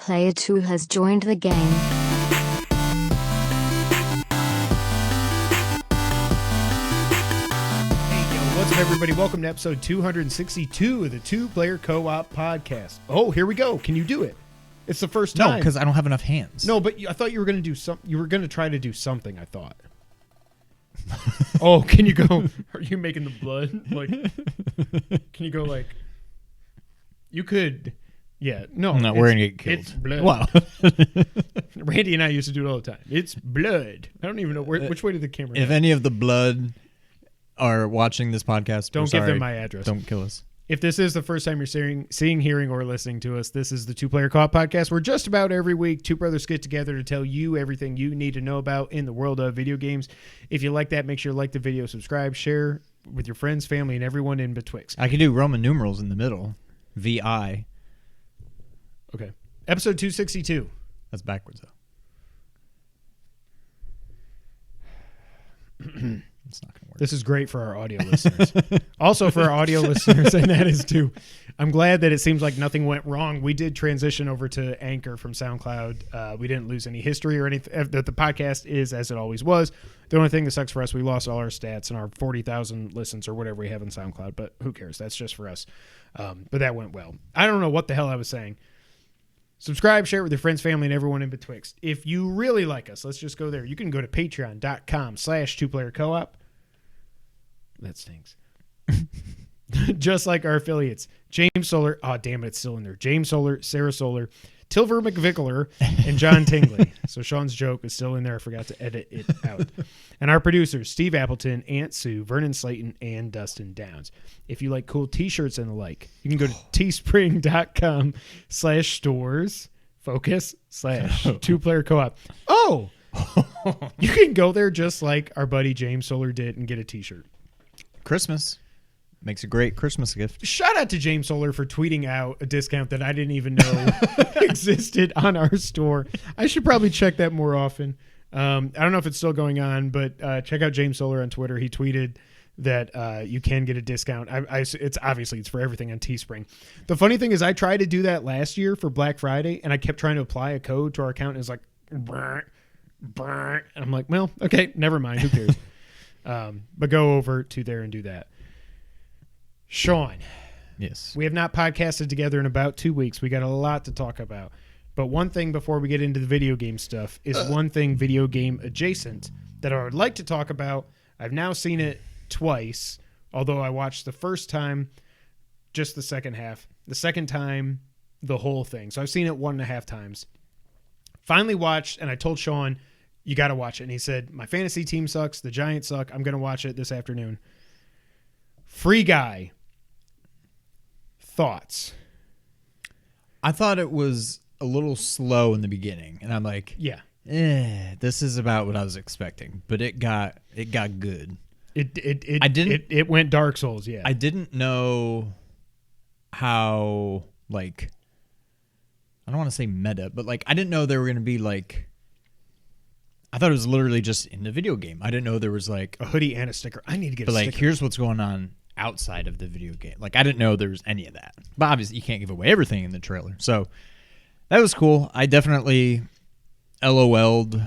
Player 2 has joined the game. What's up, everybody? Welcome to episode 262 of the Two-Player Co-op Podcast. Oh, here we go. Can you do it? It's the first time. No, because I don't have enough hands. No, but I thought you were going to do something. You were going to try to do something, I thought. Oh, can you go? Are you making the blood? Like, can you go like, you could, yeah. No, we're going to get killed. It's blood. Wow. Randy and I used to do it all the time. It's blood. I don't even know which way did the camera If go? any of the blood are watching this podcast, Don't give them my address. Don't kill us. If this is the first time you're seeing, hearing, or listening to us, this is the Two-Player Co-op Podcast, where just about every week, two brothers get together to tell you everything you need to know about in the world of video games. If you like that, make sure to like the video, subscribe, share with your friends, family, and everyone in betwixt. I could do Roman numerals in the middle. VI. Okay. Episode 262. That's backwards, though. It's not going to work. This is great for our audio listeners. Also for our audio listeners, and that is too. I'm glad that it seems like nothing went wrong. We did transition over to Anchor from SoundCloud. We didn't lose any history or anything. The podcast is as it always was. The only thing that sucks for us, we lost all our stats and our 40,000 listens or whatever we have on SoundCloud, but who cares? That's just for us. But that went well. I don't know what the hell I was saying. Subscribe, share it with your friends, family, and everyone in betwixt. If you really like us, let's just go there. You can go to patreon.com/2playercoop. That stinks. Just like our affiliates. James Solar. Oh, damn it. It's still in there. James Solar, Sarah Solar, Tilver McVickler, and John Tingley. So Sean's joke is still in there. I forgot to edit it out. And our producers, Steve Appleton, Aunt Sue, Vernon Slayton, and Dustin Downs. If you like cool t-shirts and the like, you can go to teespring.com/stores focus /2player co-op. Oh, you can go there just like our buddy James Solar did and get a t-shirt. Christmas. Makes a great Christmas gift. Shout out to James Solar for tweeting out a discount that I didn't even know existed on our store. I should probably check that more often. I don't know if it's still going on, but check out James Solar on Twitter. He tweeted that you can get a discount. It's obviously it's for everything on Teespring. The funny thing is I tried to do that last year for Black Friday, and I kept trying to apply a code to our account, and it's like, brr, brr. And I'm like, well, okay, never mind. Who cares? But go over to there and do that. Sean. Yes. We have not podcasted together in about 2 weeks. We got a lot to talk about. But one thing before we get into the video game stuff is one thing video game adjacent that I would like to talk about. I've now seen it twice, although I watched the first time just the second half. The second time, the whole thing. So I've seen it 1.5 times. Finally watched, and I told Sean, you got to watch it. And he said, my fantasy team sucks. The Giants suck. I'm going to watch it this afternoon. Free Guy. Thoughts? I thought it was a little slow in the beginning, and I'm like, yeah, this is about what I was expecting, but it got good. It went Dark Souls. Yeah, I didn't know how, like, I don't want to say meta, but like I didn't know there were going to be like, I thought it was literally just in the video game. I didn't know there was like a hoodie and a sticker. I need to get but a sticker. Like, here's what's going on outside of the video game. Like, I didn't know there was any of that. But obviously, you can't give away everything in the trailer. So, that was cool. I definitely LOL'd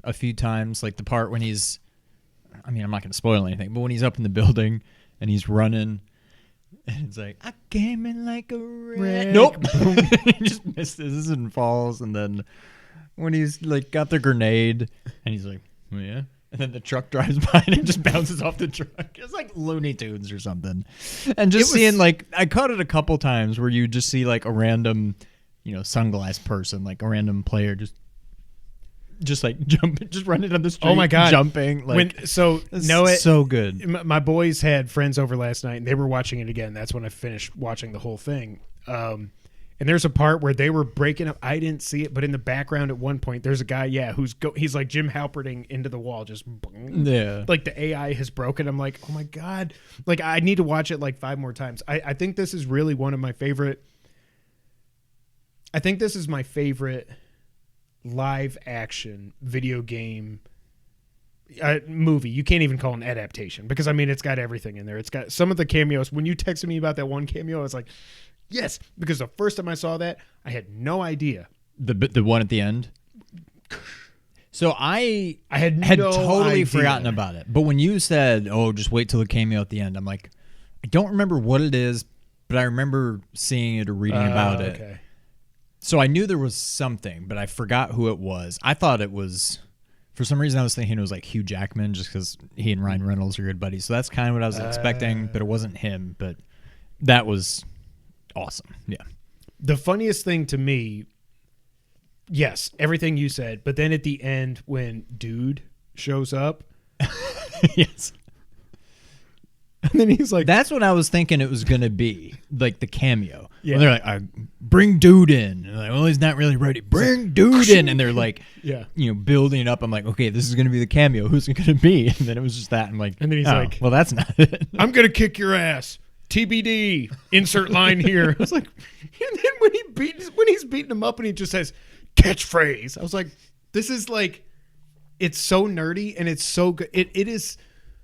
a few times. Like, the part when he's... I mean, I'm not going to spoil anything, but when he's up in the building and he's running, and it's like, I came in like a rat. Nope. He just misses and falls. And then when he's, like, got the grenade, and he's like, oh, yeah? And then the truck drives by and it just bounces off the truck. It's like Looney Tunes or something. And just seeing, like, I caught it a couple times where you just see, like, a random, sunglass person, like a random player just like jumping, just running down the street. Oh my God. Jumping. Like, so good. My boys had friends over last night and they were watching it again. That's when I finished watching the whole thing. And there's a part where they were breaking up. I didn't see it, but in the background at one point, there's a guy, he's like Jim Halperting into the wall, just boom. Yeah. Like the AI has broken. I'm like, oh my God. Like, I need to watch it like 5 more times. I think this is really one of my favorite. I think this is my favorite live action video game movie. You can't even call it an adaptation because, I mean, it's got everything in there. It's got some of the cameos. When you texted me about that one cameo, I was like, yes, because the first time I saw that, I had no idea. The one at the end. So I had no totally idea. forgotten about it. But when you said, "Oh, just wait till the cameo at the end," I'm like, I don't remember what it is, but I remember seeing it or reading about it. Okay. So I knew there was something, but I forgot who it was. I thought it was, for some reason, I was thinking it was like Hugh Jackman, just because he and Ryan Reynolds are good buddies. So that's kind of what I was expecting, but it wasn't him. But that was awesome. Yeah. The funniest thing to me, yes, everything you said, but then at the end when Dude shows up, Yes. and then he's like, That's what I was thinking it was going to be, like the cameo. Yeah. When they're like, bring Dude in. And like, well, he's not really ready. Bring Dude in. And they're like, yeah. building it up. I'm like, okay, this is going to be the cameo. Who's it going to be? And then it was just that. I'm like, And then he's like, well, that's not it. I'm going to kick your ass. TBD. Insert line here. I was like, and then when he's beating him up and he just says, catchphrase. I was like, this is like, it's so nerdy and it's so good. It is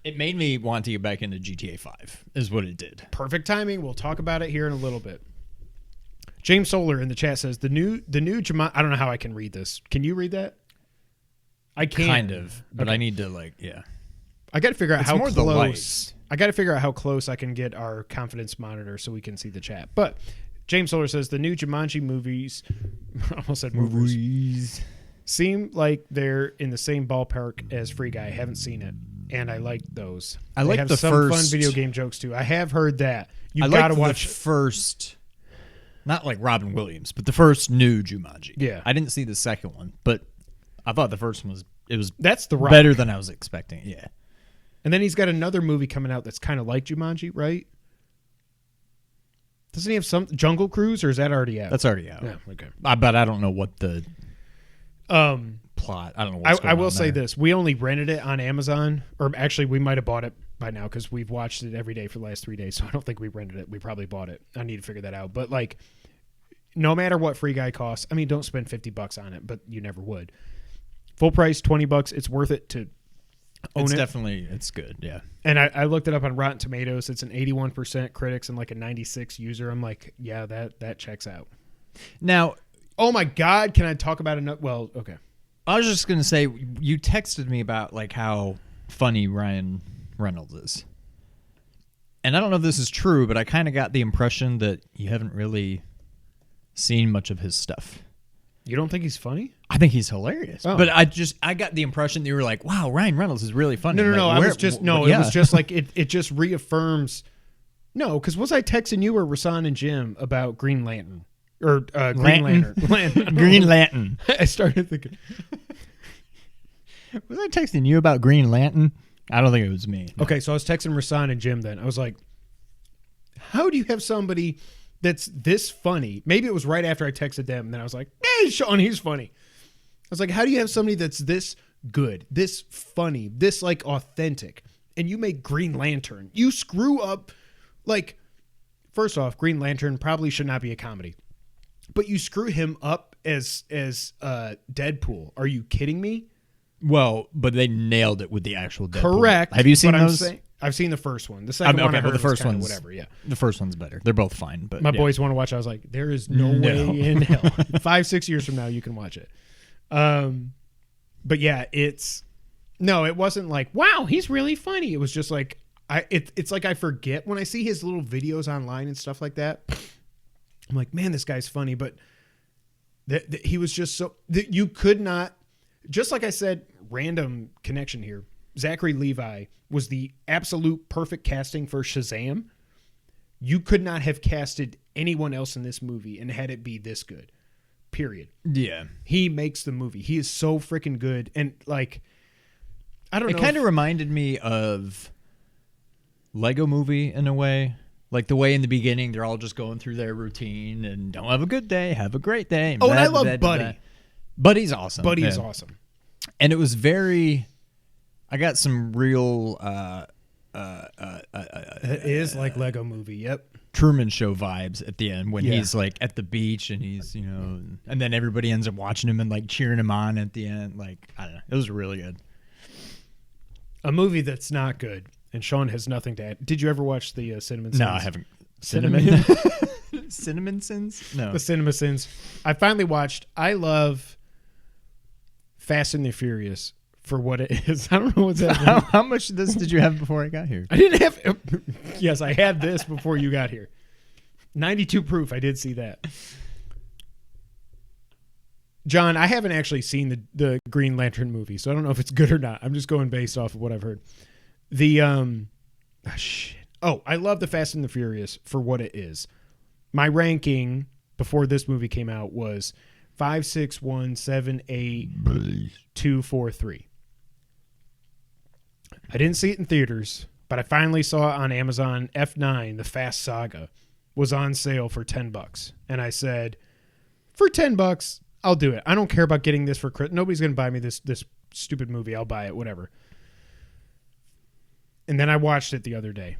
It made me want to get back into GTA 5 is what it did. perfect timing. We'll talk about it here in a little bit. James Solar in the chat says the new Jumanji. I don't know how I can read this. Can you read that? I can. Kind of, but Okay. I need to yeah. I got to figure out It's how more the close. lights. I got to figure out how close I can get our confidence monitor so we can see the chat. But James Solar says the new Jumanji movies, I almost said movies, seem like they're in the same ballpark as Free Guy. I haven't seen it, and I like those. I They like have the some first fun video game jokes too. I have heard that. You I got to liked watch the first, not like Robin Williams, but the first new Jumanji. Yeah. I didn't see the second one, but I thought the first one was That's the Rock. better than I was expecting. Yeah. And then he's got another movie coming out that's kind of like Jumanji, right? Doesn't he have some Jungle Cruise, or is that already out? That's already out. Yeah, okay. But I don't know what the plot. I don't know what's going I on will say there. this. We only rented it on Amazon, or actually we might have bought it by now because we've watched it every day for the last 3 days. So I don't think we rented it. We probably bought it. I need to figure that out. But like, no matter what Free Guy costs, I mean, don't spend $50 on it, but you never would. Full price, $20. It's worth it to own It's it. definitely, it's good. Yeah. And I looked it up on Rotten Tomatoes. It's an 81% critics and like a 96 user. I'm like, yeah, that checks out. Now, Oh my God. Can I talk about it? Well, okay. I was just going to say, you texted me about like how funny Ryan Reynolds is. And I don't know if this is true, but I kind of got the impression that you haven't really seen much of his stuff. You don't think he's funny? I think he's hilarious. Oh. But I got the impression that you were like, wow, Ryan Reynolds is really funny. No. Like, I where- was just, yeah. it was just like, it just reaffirms. No, because was I texting you or Rasan and Jim about Green Lantern? Or Green Lantern. Green Lantern. I started thinking. Was I texting you about Green Lantern? I don't think it was me. No. Okay, so I was texting Rasan and Jim then. I was like, how do you have somebody that's this funny? Maybe it was right after I texted them. And then I was like, hey, Sean, he's funny. I was like, how do you have somebody that's this good, this funny, this like authentic, and you make Green Lantern? You screw up. Like, first off, Green Lantern probably should not be a comedy. But you screw him up as Deadpool. Are you kidding me? Well, but they nailed it with the actual Deadpool. Correct. Have you seen but those? I've seen the first one. The second one I heard the first was kinda one's whatever. Yeah, The first one's better. They're both fine, but my yeah. boys want to watch. I was like, there is no way in hell. 5-6 years from now, you can watch it. But yeah, it wasn't like, wow, he's really funny. It was just like it's like I forget when I see his little videos online and stuff like that. I'm like, man, this guy's funny, but he was just so that you could not. Just like I said, random connection here. Zachary Levi was the absolute perfect casting for Shazam. You could not have casted anyone else in this movie and had it be this good. Period. Yeah. He makes the movie. He is so freaking good. And like, I don't know. It kind of reminded me of Lego Movie in a way. Like the way in the beginning, they're all just going through their routine and don't have a good day, have a great day. Oh, and I love Buddy. Buddy's awesome. Buddy is Yeah. awesome. And it was very, I got some real It is like Lego Movie. Yep. Truman Show vibes at the end when Yeah. he's like at the beach and he's, and then everybody ends up watching him and like cheering him on at the end. Like, I don't know. It was really good. A movie that's not good. And Sean has nothing to add. Did you ever watch the Cinnamon Sins? No, I haven't. Cinnamon. Cinnamon Sins? No. The Cinema Sins. I finally watched. I love Fast and the Furious for what it is. I don't know what's happening. How much of this did you have before I got here? I didn't have. Yes, I had this before you got here. 92 proof. I did see that. John, I haven't actually seen the Green Lantern movie, so I don't know if it's good or not. I'm just going based off of what I've heard. I love the Fast and the Furious for what it is. My ranking before this movie came out was 5, 6, 1, 7, 8, 2, 4, 3. I didn't see it in theaters, but I finally saw it on Amazon. F9, the Fast Saga, was on sale for $10. And I said, for $10, I'll do it. I don't care about getting this for Christmas. Nobody's going to buy me this stupid movie. I'll buy it, whatever. And then I watched it the other day.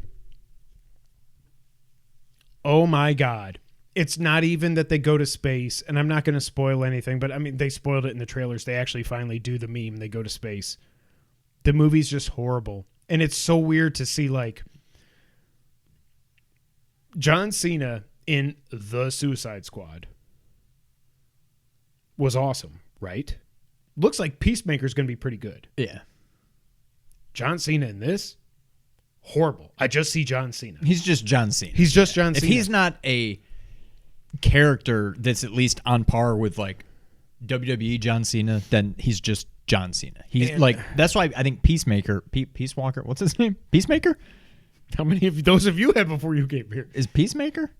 Oh my God. It's not even that they go to space, and I'm not going to spoil anything, but I mean, they spoiled it in the trailers. They actually finally do the meme. They go to space. The movie's just horrible. And it's so weird to see, like, John Cena in The Suicide Squad was awesome, right? Looks like Peacemaker's going to be pretty good. Yeah. John Cena in this? Horrible. I just see John Cena. He's just John Cena. He's just John Cena. If he's not a character that's at least on par with like WWE John Cena, then he's just John Cena. He's that's why I think Peacemaker, Peace Walker, what's his name? Peacemaker? How many of those have you had before you came here? Is Peacemaker?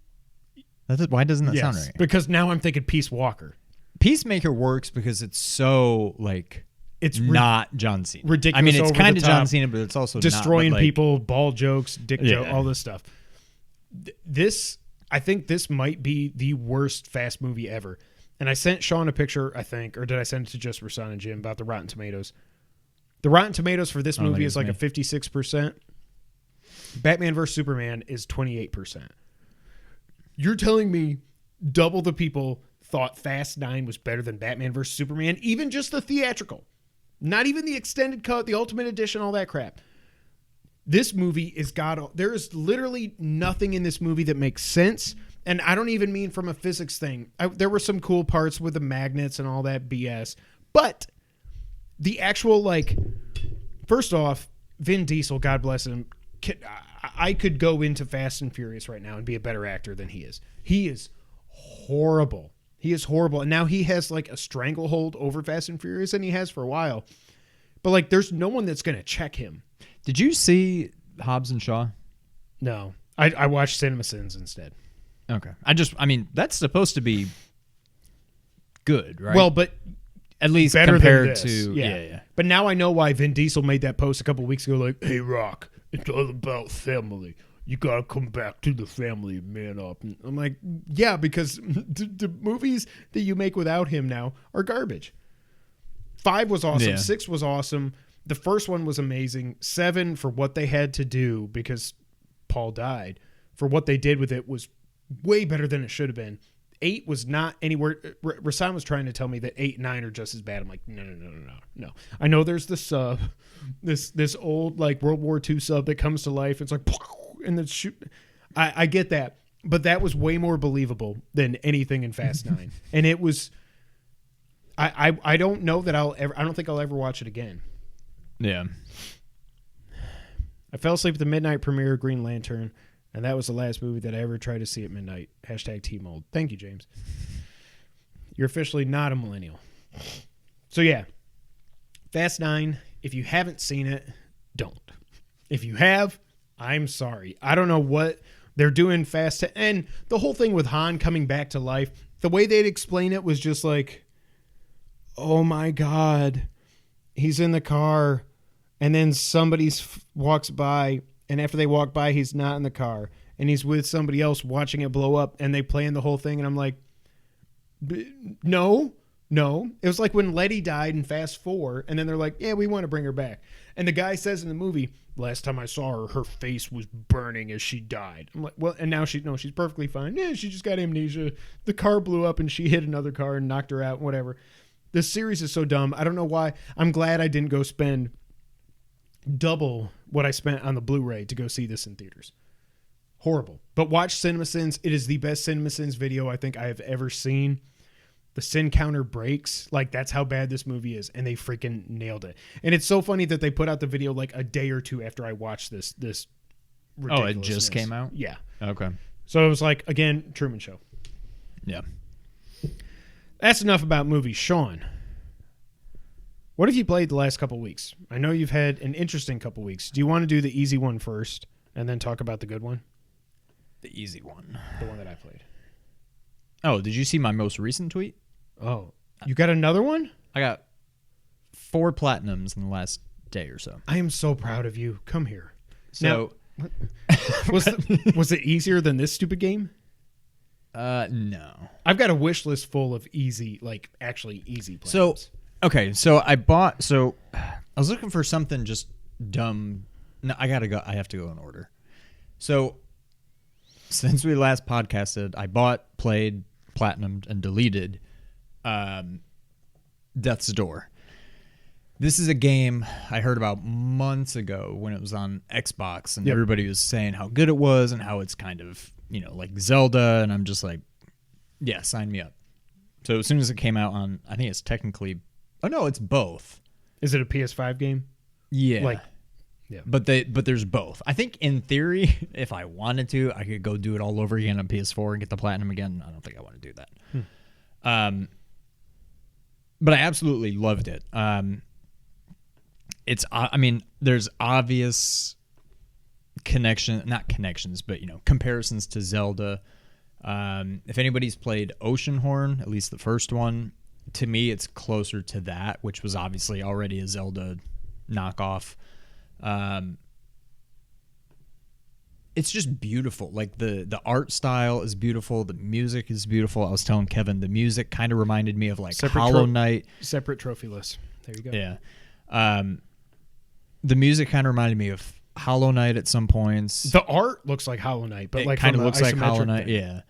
Why doesn't that sound right? Because now I'm thinking Peace Walker. Peacemaker works because it's so like it's not John Cena. Ridiculous. I mean, it's kind of top, John Cena, but it's also destroying not, people, ball jokes, dick joke, all this stuff. I think this might be the worst Fast movie ever. And I sent Sean a picture, I think, or did I send it to just Rasan and Jim about the Rotten Tomatoes? The Rotten Tomatoes for this movie is like a 56%. Batman vs. Superman is 28%. You're telling me double the people thought Fast 9 was better than Batman vs. Superman, even just the theatrical. Not even the extended cut, the Ultimate Edition, all that crap. This movie is there is literally nothing in this movie that makes sense. And I don't even mean from a physics thing. There were some cool parts with the magnets and all that BS. But the actual, like, first off, Vin Diesel, God bless him, I could go into Fast and Furious right now and be a better actor than he is. He is horrible. He is horrible. And now he has like a stranglehold over Fast and Furious, and he has for a while. But like, there's no one that's going to check him. Did you see Hobbs and Shaw? No. I watched Cinema Sins instead. Okay. I mean, that's supposed to be good, right? Well, but at least better compared than this. to yeah. But now I know why Vin Diesel made that post a couple weeks ago, like, "Hey, Rock, it's all about family. You got to come back to the family and man up." And I'm like, yeah, because the movies that you make without him now are garbage. 5 was awesome. Yeah. 6 was awesome. The first one was amazing. 7, for what they had to do, because Paul died, for what they did with it was way better than it should have been. 8 was not anywhere. Rasan was trying to tell me that 8 and 9 are just as bad. I'm like, no. I know there's the sub, this old like World War II sub that comes to life. It's like, and then shoot. I get that, but that was way more believable than anything in Fast 9. And it was. I don't know that I don't think I'll ever watch it again. Yeah. I fell asleep at the midnight premiere of Green Lantern, and that was the last movie that I ever tried to see at midnight. #T-mold. Thank you, James. You're officially not a millennial. So yeah, Fast 9, if you haven't seen it, don't. If you have, I'm sorry. I don't know what they're doing Fast 10. And the whole thing with Han coming back to life, the way they'd explain it was just like, oh my God, he's in the car, and then somebody walks by, and after they walk by, he's not in the car, and he's with somebody else watching it blow up, and they plan the whole thing, and I'm like, no. It was like when Letty died in Fast 4, and then they're like, yeah, we want to bring her back. And the guy says in the movie, last time I saw her face was burning as she died. I'm like, well, and now she's perfectly fine. Yeah, she just got amnesia. The car blew up, and she hit another car and knocked her out, whatever. This series is so dumb. I don't know why. I'm glad I didn't go spend double what I spent on the Blu-ray to go see this in theaters. Horrible. But watch CinemaSins. It is the best CinemaSins video I think I have ever seen. The sin counter breaks. Like, that's how bad this movie is. And they freaking nailed it. And it's so funny that they put out the video like a day or two after I watched this Oh, it just came out? Yeah. Okay. So it was like, again, Truman Show. Yeah. That's enough about movies. Sean, what have you played the last couple weeks? I know you've had an interesting couple weeks. Do you want to do the easy one first and then talk about the good one? The easy one. The one that I played. Oh, did you see my most recent tweet? Oh, you got another one? I got 4 platinums in the last day or so. I am so proud of you. Come here. So, now, was it easier than this stupid game? No. I've got a wish list full of easy, like actually easy platinums. So, okay, so I was looking for something just dumb. No, I have to go in order. So, since we last podcasted, I bought, played, platinumed, and deleted Death's Door. This is a game I heard about months ago when it was on Xbox, and everybody was saying how good it was and how it's kind of, like Zelda, and I'm just like, yeah, sign me up. So as soon as it came out on, I think it's technically, oh no, it's both. Is it a PS5 game? Yeah. Yeah. But there's both. I think in theory, if I wanted to, I could go do it all over again on PS4 and get the platinum again. I don't think I want to do that. But I absolutely loved it. There's obvious not connections, but comparisons to Zelda. If anybody's played Oceanhorn, at least the first one, to me it's closer to that, which was obviously already a Zelda knockoff. It's just beautiful. Like the art style is beautiful. The music is beautiful. I was telling Kevin, the music kind of reminded me of like Hollow Knight. Separate trophy list. There you go. Yeah. The music kind of reminded me of Hollow Knight at some points. The art looks like Hollow Knight, but it kind of looks like Hollow Knight. Yeah.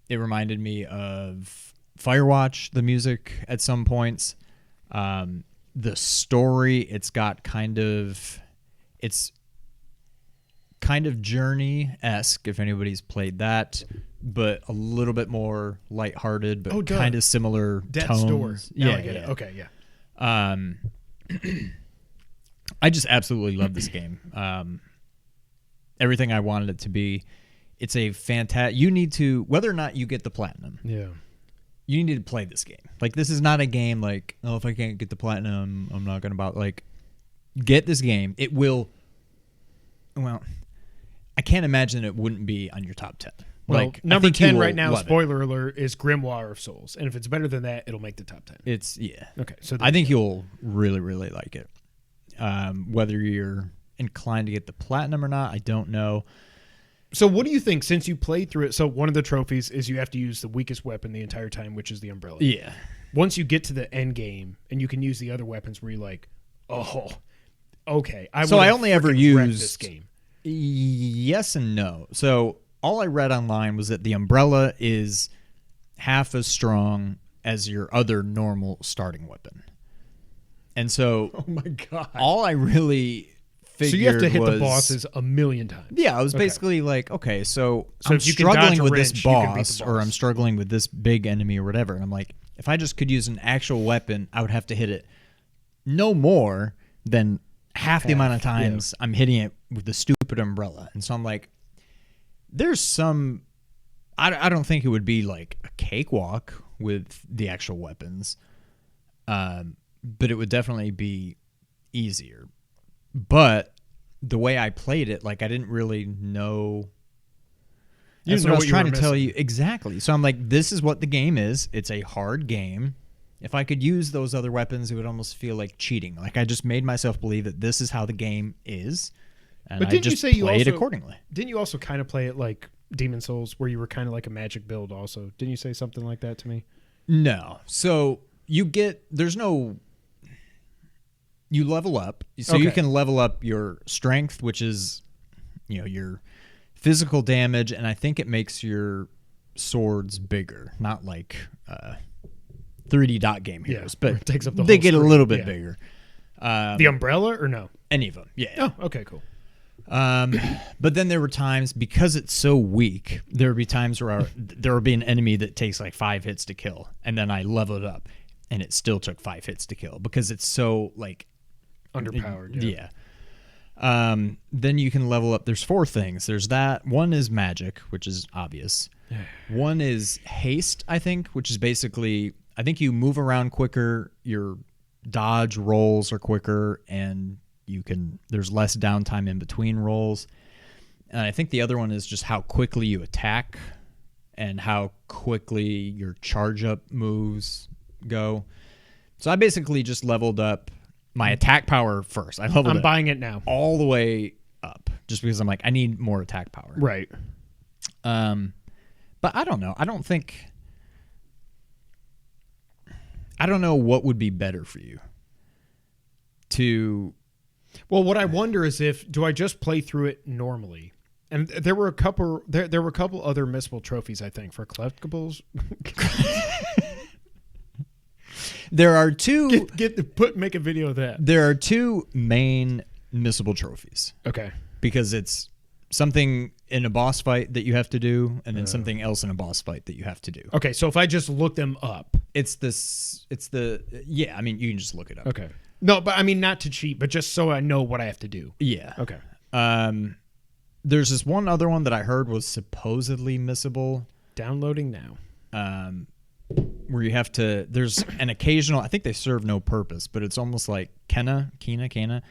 It reminded me of Firewatch, the music at some points. The story, it's kind of Journey-esque, if anybody's played that, but a little bit more lighthearted, but kind of similar Death's tones. Door. Now I get it. Okay, yeah. I just absolutely love this game. Everything I wanted it to be. It's a fantastic. You need to, whether or not you get the platinum. Yeah. You need to play this game. Like, this is not a game like, oh, if I can't get the platinum, I'm not going to buy it. Like, get this game. It will, well, I can't imagine it wouldn't be on your top 10. Well, like, number 10 right now, spoiler alert, is Grimoire of Souls. And if it's better than that, it'll make the top 10. Yeah. Okay. So I think you'll really, really like it. Whether you're inclined to get the platinum or not, I don't know. So what do you think, since you played through it? So one of the trophies is you have to use the weakest weapon the entire time, which is the umbrella. Yeah. Once you get to the end game and you can use the other weapons where you're like, oh, okay. I only ever used this game. Yes and no. So all I read online was that the umbrella is half as strong as your other normal starting weapon. And so oh my God. All I really figured so you have to hit the bosses a million times. Yeah, I was basically like, okay, so I'm struggling with this boss, or I'm struggling with this big enemy or whatever. And I'm like, if I just could use an actual weapon, I would have to hit it no more than half the amount of times I'm hitting it with the stupid umbrella. And so I'm like, there's some, I don't think it would be like a cakewalk with the actual weapons, but it would definitely be easier. But the way I played it, like, I didn't really know. That's what I was trying to tell you. Exactly. So I'm like, this is what the game is. It's a hard game. If I could use those other weapons, it would almost feel like cheating. Like, I just made myself believe that this is how the game is, and I just played accordingly. Didn't you also kind of play it like Demon Souls, where you were kind of like a magic build also? Didn't you say something like that to me? No. So you level up. So you can level up your strength, which is, your physical damage, and I think it makes your swords bigger. Not like 3D dot game heroes, but it takes up the they whole get screen. a little bit bigger. The umbrella or no? Any of them, yeah. Oh, okay, cool. But then there were times, because it's so weak, there would be times where there would be an enemy that takes like 5 hits to kill, and then I leveled up, and it still took 5 hits to kill because it's so like underpowered. Yeah. Then you can level up. There's 4 things. There's that. One is magic, which is obvious. One is haste, I think, which is basically, I think you move around quicker, your dodge rolls are quicker, and there's less downtime in between rolls. And I think the other one is just how quickly you attack and how quickly your charge up moves go. So I basically just leveled up my attack power first. I'm buying it now. All the way up just because I'm like, I need more attack power. Right. But I don't know. I don't know what would be better for you to. Well, what I wonder is do I just play through it normally? And there were a couple other missable trophies, I think, for collectibles. There are 2 make a video of that. There are 2 main missable trophies. Okay. Because it's something in a boss fight that you have to do, and then something else in a boss fight that you have to do. Okay, so if I just look them up. I mean, you can just look it up. Okay. No, but I mean, not to cheat, but just so I know what I have to do. Yeah. Okay. There's this one other one that I heard was supposedly missable. Downloading now. Where you have to, there's an occasional, I think they serve no purpose, but it's almost like Kena,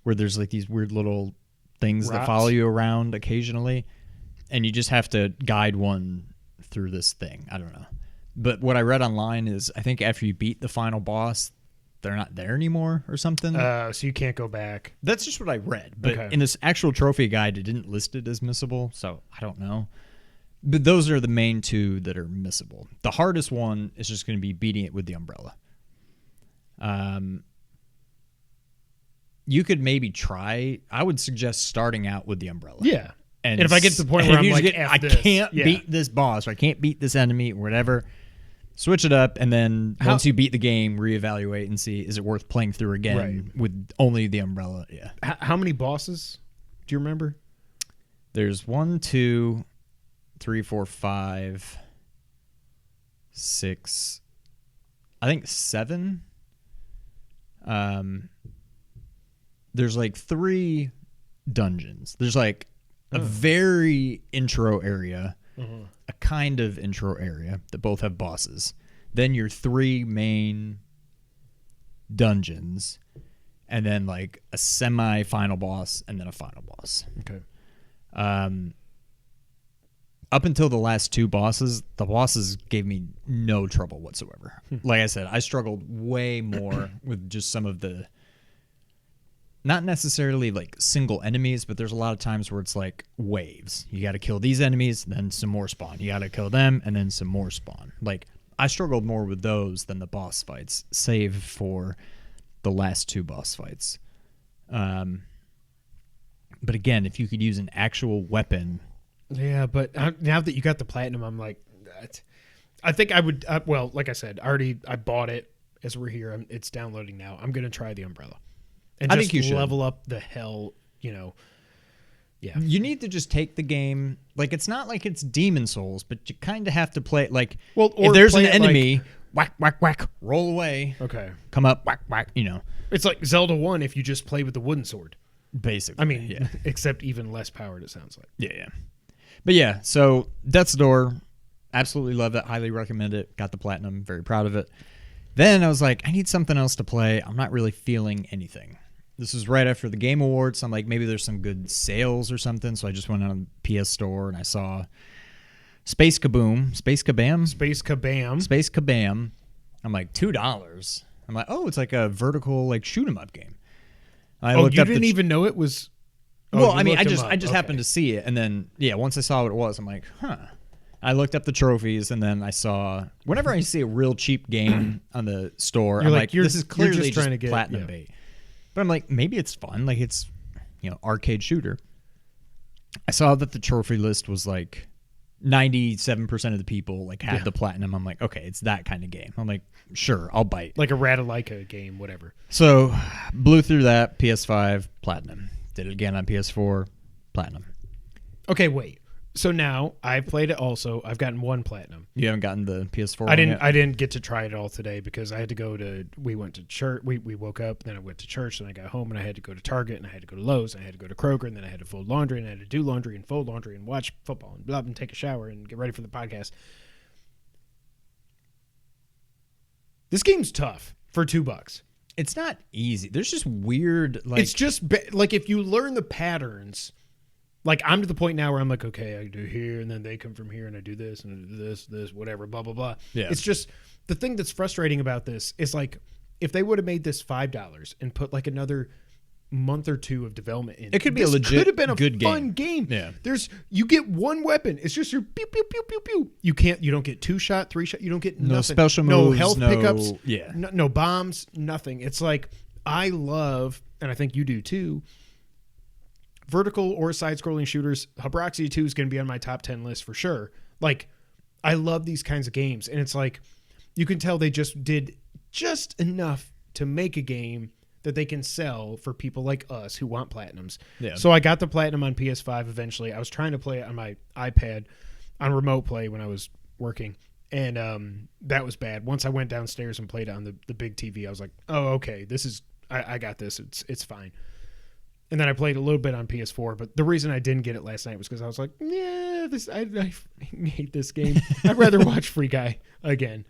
where there's like these weird little things that follow you around occasionally, and you just have to guide one through this thing. I don't know. But what I read online is I think after you beat the final boss, they're not there anymore or something. So you can't go back. That's just what I read. But Okay. in this actual trophy guide, it didn't list it as missable, so I don't know. But those are the main 2 that are missable. The hardest one is just going to be beating it with the umbrella. You could maybe try. I would suggest starting out with the umbrella. Yeah. And if I get to the point where I'm like, I can't beat this boss, or I can't beat this enemy, or whatever, switch it up, and then once you beat the game, reevaluate and see, is it worth playing through again with only the umbrella? Yeah. How many bosses do you remember? There's 1, 2, 3, 4, 5, 6, I think 7. There's like 3 dungeons. There's like a very intro area, a kind of intro area that both have bosses. Then your 3 main dungeons, and then like a semi-final boss, and then a final boss. Okay. Up until the last 2 bosses, the bosses gave me no trouble whatsoever. Like I said, I struggled way more with just some of the, not necessarily like single enemies, but there's a lot of times where it's like waves. You got to kill these enemies, then some more spawn. You got to kill them, and then some more spawn. Like, I struggled more with those than the boss fights, save for the last 2 boss fights. But again, if you could use an actual weapon. Yeah, but now that you got the platinum, I'm like, I think I would. Well, like I said, I bought it as we're here. It's downloading now. I'm gonna try the umbrella, and I just think you should level up the hell. Yeah, You need to just take the game. Like, it's not like it's Demon Souls, but you kind of have to play it like, well, if there's an enemy, whack, whack, whack, roll away. Okay. Come up, whack, whack. It's like Zelda 1 if you just play with the wooden sword. Basically. I mean, yeah. Except even less powered, it sounds like. Yeah. But yeah, so Death's Door, absolutely love it. Highly recommend it. Got the platinum. Very proud of it. Then I was like, I need something else to play. I'm not really feeling anything. This was right after the Game Awards. So I'm like, maybe there's some good sales or something. So I just went on PS Store and I saw Space KaBAAM. I'm like, $2. I'm like, oh, it's like a vertical like shoot 'em up game. You didn't even know it was. Well, I mean, I just happened to see it, and then once I saw what it was, I'm like, huh. I looked up the trophies, and then I saw, whenever I see a real cheap game on the store, I'm like, this is clearly just trying to get platinum bait. But I'm like, maybe it's fun, like it's arcade shooter. I saw that the trophy list was like 97% of the people like had the platinum. I'm like, okay, it's that kind of game. I'm like, sure, I'll bite. Like a Ratalaika game, whatever. So blew through that, PS5, platinum. Did it again on PS4, platinum. Okay, wait. So now I've played it also. I've gotten 1 platinum. You haven't gotten the PS4 I didn't. yet? I didn't get to try it all today because I had to go to. We went to church. We woke up, then I went to church, then I got home, and I had to go to Target, and I had to go to Lowe's, and I had to go to Kroger, and then I had to fold laundry, and I had to do laundry and fold laundry and watch football and blah and take a shower and get ready for the podcast. This game's tough for $2. It's not easy. There's just weird, like... It's just, like, if you learn the patterns, like, I'm to the point now where I'm like, okay, I do here, and then they come from here, and I do this, and I do this, whatever, blah, blah, blah. Yeah. It's just, the thing that's frustrating about this is, like, if they would have made this $5 and put, like, another month or 2 of development in it could be a legit could have been a good fun game. Yeah. You get 1 weapon. It's just your pew pew pew pew pew. You don't get 2 shot, 3 shot. You don't get No nothing. special no moves, health no- pickups. yeah. No bombs. Nothing. It's like I love, and I think you do too, vertical or side-scrolling shooters. Habroxy 2 is going to be on my top 10 list for sure. Like, I love these kinds of games, and it's like you can tell they just did just enough to make a game that they can sell for people like us who want platinums. Yeah. So I got the platinum on PS5 eventually. I was trying to play it on my iPad on remote play when I was working, and that was bad. Once I went downstairs and played it on the big TV, I was like, oh, okay, this is I got this. It's fine. And then I played a little bit on PS4, but the reason I didn't get it last night was because I was like, yeah, I hate this game. I'd rather watch Free Guy again.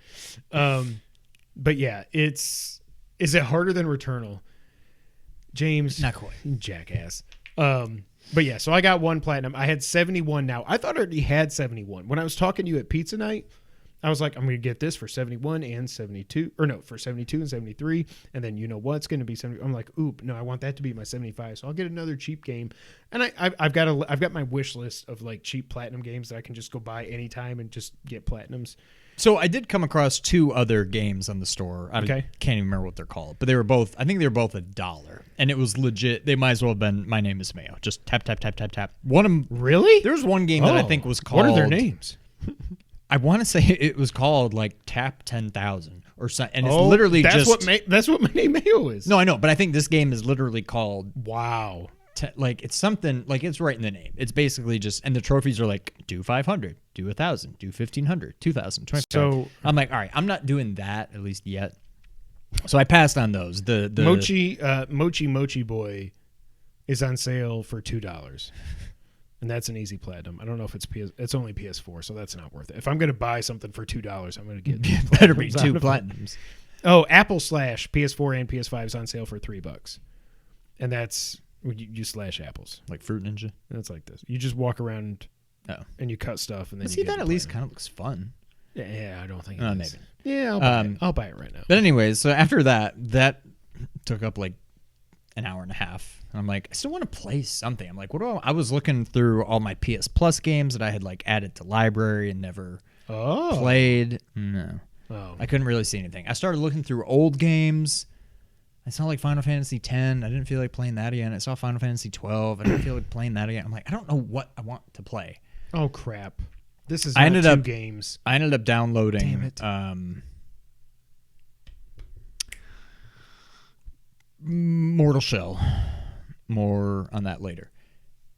But yeah, is it harder than Returnal? James, Not quite. jackass. But yeah, so I got 1 platinum. I had 71 now. I thought I already had 71. When I was talking to you at pizza night, I was like, I'm going to get this for 71 and 72, or no, for 72 and 73, and then you know what's going to be 70. I'm like, oop, no, I want that to be my 75, so I'll get another cheap game. And I've got my wish list of like cheap platinum games that I can just go buy anytime and just get platinums. So I did come across 2 other games on the store. I can't even remember what they're called, but they were both, I think they were both $1. And it was legit. They might as well have been My Name is Mayo. Just tap, tap, tap, tap, tap. One of them. Really? There was one game that I think was called. What are their names? I want to say it was called like Tap 10,000 or something. And it's literally that's just. That's what My Name Mayo is. No, I know, but I think this game is literally called. Wow. Like it's something like it's right in the name. It's basically just, and the trophies are like do 500, do 1,000, do 1,500, 2,000, 25. So I'm like, all right, I'm not doing that at least yet. So I passed on those. The Mochi Boy is on sale for $2, and that's an easy platinum. I don't know if it's only PS4, so that's not worth it. If I'm going to buy something for $2, I'm going to get better be platinums 2 out of it. platinums. Oh, Apple Slash PS4 and PS5 is on sale for $3, and that's you slash apples. Like Fruit Ninja. That's like this. You just walk around Oh, and you cut stuff, and then but you see get that the at least platinum. kind of looks fun. Yeah, I don't think. Oh, It is. maybe. Yeah, I'll buy it right now. But anyways, so after that took up like an hour and a half. I'm like, I still want to play something. I'm like, I was looking through all my PS Plus games that I had like added to library and never played. No. Oh. I couldn't really see anything. I started looking through old games. I saw like Final Fantasy X. I didn't feel like playing that again. I saw Final Fantasy 12. I didn't feel like playing that again. I'm like, I don't know what I want to play. Oh crap! This is I not ended 2 up- games. I ended up downloading. Damn it. Mortal Shell. More on that later.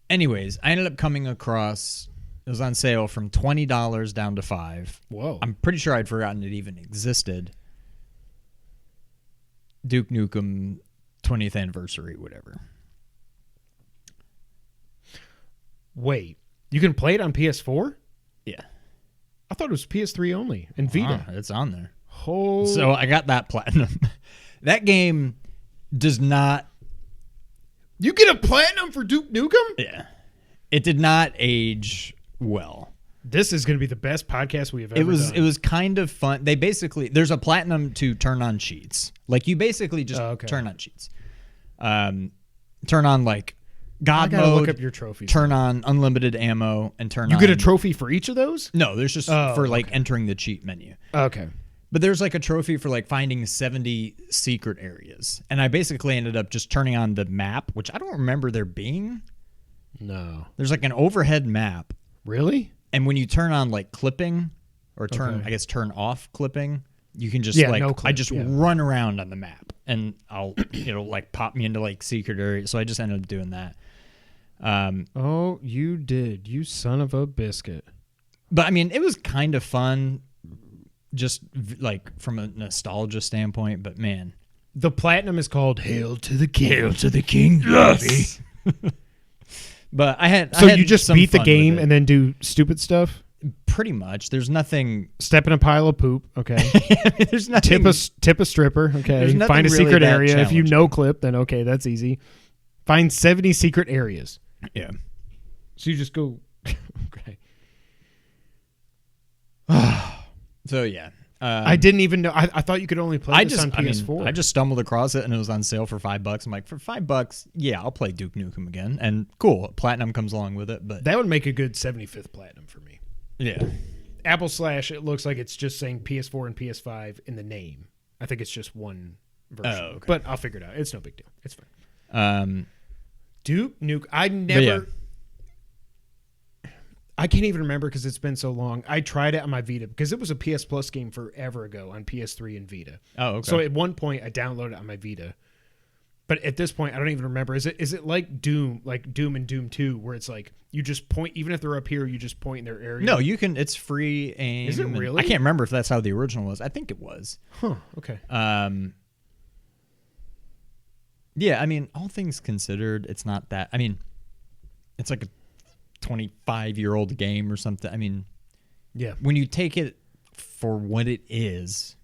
Anyways, I ended up coming across. It was on sale from $20 down to $5. Whoa! I'm pretty sure I'd forgotten it even existed. Duke Nukem 20th anniversary, whatever. Wait, you can play it on PS4? Yeah. I thought it was PS3 only and Vita. It's on there. Oh, So I got that platinum. That game does not. you get a platinum for Duke Nukem? Yeah. It did not age well. This is going to be the best podcast we have ever done. It was kind of fun. They basically, there's a platinum to turn on cheats. Like you basically just turn on cheats. Turn on like God I gotta mode. look up your trophies. Turn on unlimited ammo and turn You on. get a trophy for each of those? No, there's just for like entering the cheat menu. Okay. But there's like a trophy for like finding 70 secret areas. And I basically ended up just turning on the map, which I don't remember there being. No. There's like an overhead map. Really? And when you turn on like clipping or turn turn off clipping, you can just like no clip, I just run around on the map and it'll like pop me into like secret areas. So I just ended up doing that. Oh, you did, you son of a biscuit. But I mean, it was kind of fun, just like from a nostalgia standpoint. But man, the platinum is called "Hail to the King." Hail to the King, yes. But I had you just beat the game and then do stupid stuff. Pretty much. There's nothing. Step in a pile of poop. Okay. There's nothing. Tip a stripper. Okay. Find a really secret that area. If you challenging. no clip, then okay, that's easy. Find 70 secret areas. Yeah. So you just go. Okay. So yeah. I didn't even know. I thought you could only play this on PS4. I just stumbled across it and it was on sale for $5. I'm like, for $5, yeah, I'll play Duke Nukem again. And cool, platinum comes along with it. But that would make a good 75th platinum for me. yeah. Apple / it looks like it's just saying PS4 and PS5 in the name. I think it's just one version. Oh, okay. But I'll figure it out. It's no big deal. It's fine. Duke Nukem. I can't even remember because it's been so long. I tried it on my Vita because it was a PS Plus game forever ago on PS3 and Vita. Oh, okay. So at one point I downloaded it on my Vita. But at this point I don't even remember. Is it like Doom and Doom 2 where it's like you just point, even if they're up here, you just point in their area? No, you can. It's free aim. Is it really? I can't remember if that's how the original was. I think it was. Huh. Okay. Yeah, I mean, all things considered, it's not that. I mean, it's like a 25-year-old game or something. I mean, yeah. When you take it for what it is,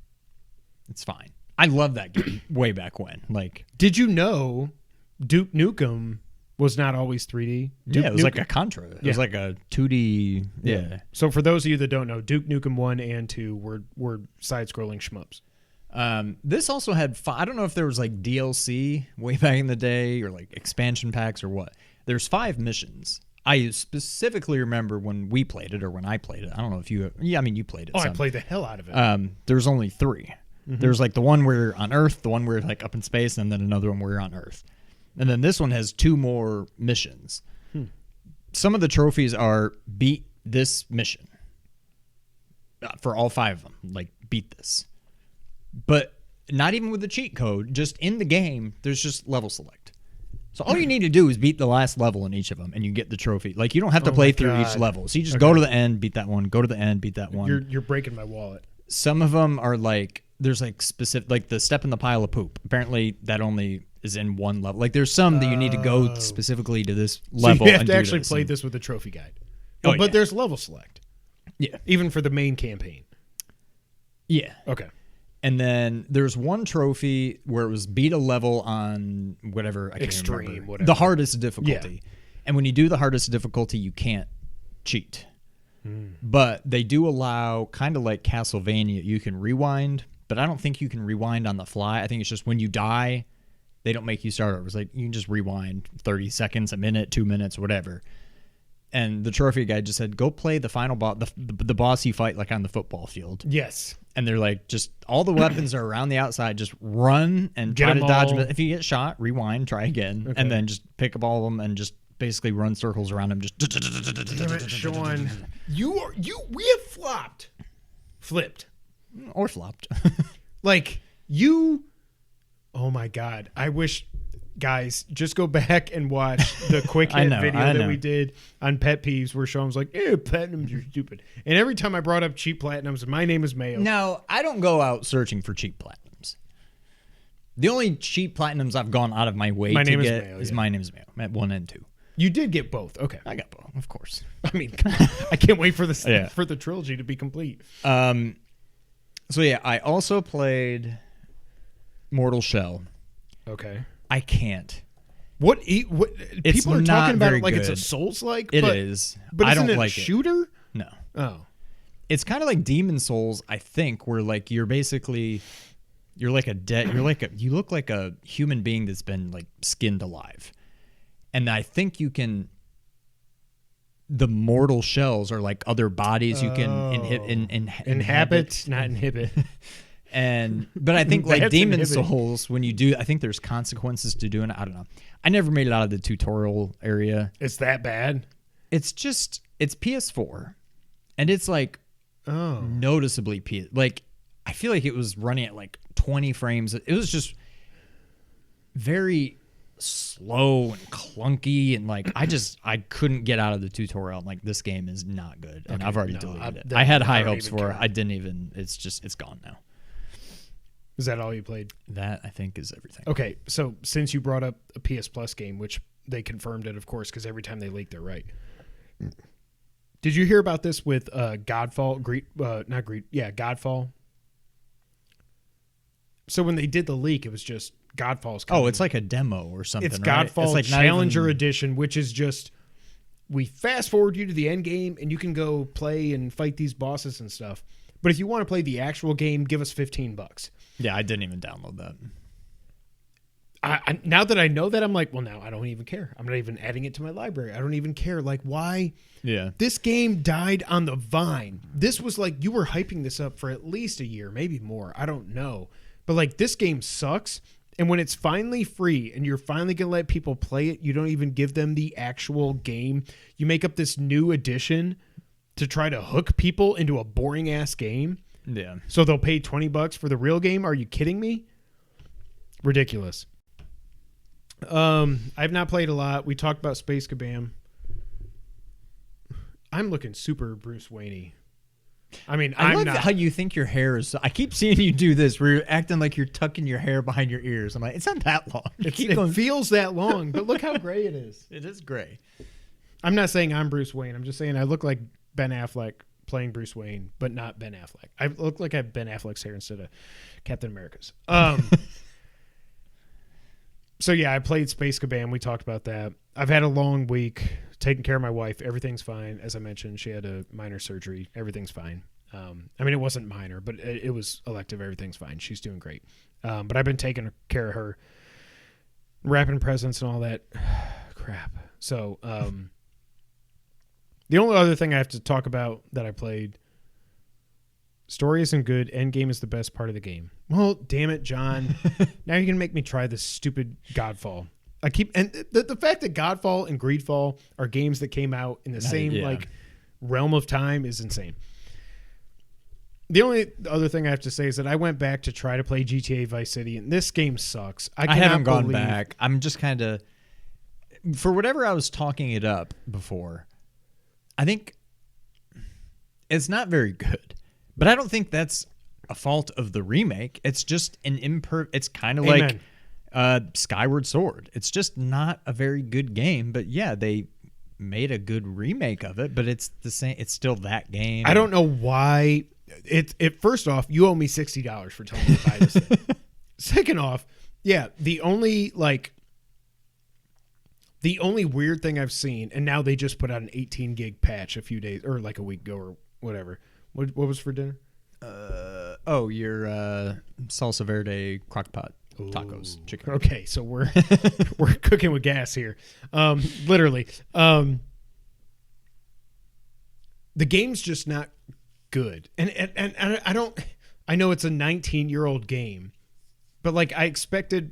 it's fine. I love that game way back when. Like, did you know Duke Nukem was not always 3D? It was like a Contra. It was like a 2D. Yeah. So for those of you that don't know, Duke Nukem 1 and 2 were side-scrolling shmups. This also had I don't know if there was like DLC way back in the day or like expansion packs or what. There's 5 missions. I specifically remember when we played it or when I played it. I don't know if you. Yeah, I mean you played it. Oh, some. I played the hell out of it. There's only 3. Mm-hmm. There's like the one where you're on Earth, the one where you're like up in space, and then another one where you're on Earth. And then this one has 2 more missions. Some of the trophies are beat this mission. For all 5 of them, like beat this. But not even with the cheat code, just in the game, there's just level select. So all you need to do is beat the last level in each of them, and you get the trophy. Like you don't have to play through each level. So you just go to the end, beat that one. Go to the end, beat that one. You're breaking my wallet. Some of them are like there's like specific, like the step in the pile of poop. Apparently that only is in one level. Like there's some that you need to go specifically to this level. So you have and to do actually this play and, this with a trophy guide. Oh, but there's level select. Yeah. Even for the main campaign. Yeah. Okay. And then there's one trophy where it was beat a level on whatever I can't Extreme, remember. whatever. The hardest difficulty. Yeah. And when you do the hardest difficulty, you can't cheat. But they do allow, kind of like Castlevania, you can rewind, but I don't think you can rewind on the fly. I think it's just when you die, they don't make you start over. It's like you can just rewind 30 seconds, a minute, 2 minutes, whatever. And the trophy guy just said, go play the final boss, the boss you fight like on the football field. Yes. And they're like, just all the weapons are around the outside. Just run and Get try to them dodge all. them. If you get shot, rewind, try again, and then just pick up all of them and just basically run circles around them. Just Damn it, Sean. We have flipped, or flopped. like you. Oh my God! I wish, guys, just go back and watch the quick hit video that we did on pet peeves, where Sean was like, platinums are stupid," and every time I brought up cheap platinums, my name is Mayo. Now, I don't go out searching for cheap platinums. The only cheap platinums I've gone out of my way to get is My Name is Mayo at 1 and 2. You did get both. Okay. I got both, of course. I mean, I can't wait for this for the trilogy to be complete. So yeah, I also played Mortal Shell. Okay. I can't. What It's people are not talking about very it like it's a good. Souls-like? It is. But I isn't don't it like a shooter? No. Oh. It's kind of like Demon Souls, I think, where like you're like you look like a human being that's been like skinned alive. And I think the mortal shells are like other bodies you can inhabit, not inhibit. But I think like That's Demon inhibit. Souls, when you do, I think there's consequences to doing it. I don't know. I never made it out of the tutorial area. It's that bad? It's PS4, and it's like noticeably like I feel like it was running at like 20 frames. It was just very slow and clunky, and like I couldn't get out of the tutorial. I'm like, this game is not good, and I've already deleted it. I had high hopes for it. I didn't even. It's gone now. Is that all you played? That, I think, is everything. Okay, so since you brought up a PS Plus game, which they confirmed it, of course, because every time they leak, they're right. Did you hear about this with Godfall? Godfall. So when they did the leak, it was just Godfall's coming. Oh, it's like a demo or something. It's right? Godfall It's like Challenger Edition, which is just, we fast forward you to the end game, and you can go play and fight these bosses and stuff. But if you want to play the actual game, give us $15. Yeah, I didn't even download that. I now that I know that, I'm like, well, now I don't even care. I'm not even adding it to my library. I don't even care. Like, why? Yeah. This game died on the vine. This was like, you were hyping this up for at least a year, maybe more. I don't know. But like, this game sucks. And when it's finally free and you're finally going to let people play it, you don't even give them the actual game. You make up this new edition to try to hook people into a boring ass game. Yeah. So they'll pay $20 for the real game. Are you kidding me? Ridiculous. I've not played a lot. We talked about Space KaBAAM. I'm looking super Bruce Wayne-y. I mean, I I'm love not. how you think your hair is. I keep seeing you do this where you're acting like you're tucking your hair behind your ears. I'm like, it's not that long. It feels that long, but look how gray it is. It is gray. I'm not saying I'm Bruce Wayne. I'm just saying I look like Ben Affleck playing Bruce Wayne, but not Ben Affleck. I look like I have Ben Affleck's hair instead of Captain America's. So yeah, I played Space KaBAAM. We talked about that. I've had a long week, taking care of my wife. Everything's fine. As I mentioned, she had a minor surgery. Everything's fine. I mean, it wasn't minor, but it was elective. Everything's fine. She's doing great. But I've been taking care of her, wrapping presents and all that crap. So the only other thing I have to talk about that I played, story isn't good. End game is the best part of the game. Well, damn it, John. Now you're going to make me try this stupid Godfall. And the fact that Godfall and Greedfall are games that came out in the same like realm of time is insane. The only other thing I have to say is that I went back to try to play GTA Vice City, and this game sucks. I haven't gone back. I'm just kind of, for whatever I was talking it up before, I think it's not very good. But I don't think that's a fault of the remake. It's just it's kind of like Skyward Sword. It's just not a very good game. But yeah, they made a good remake of it, but it's the same. It's still that game. I don't know why. First off, you owe me $60 for telling me to buy this thing. Second off, yeah, the only weird thing I've seen, and now they just put out an 18 gig patch a few days or like a week ago or whatever. What was for dinner? Your salsa verde crockpot tacos, chicken. Okay, so we're cooking with gas here. Literally. The game's just not good. And I know it's a 19-year-old game, but like I expected,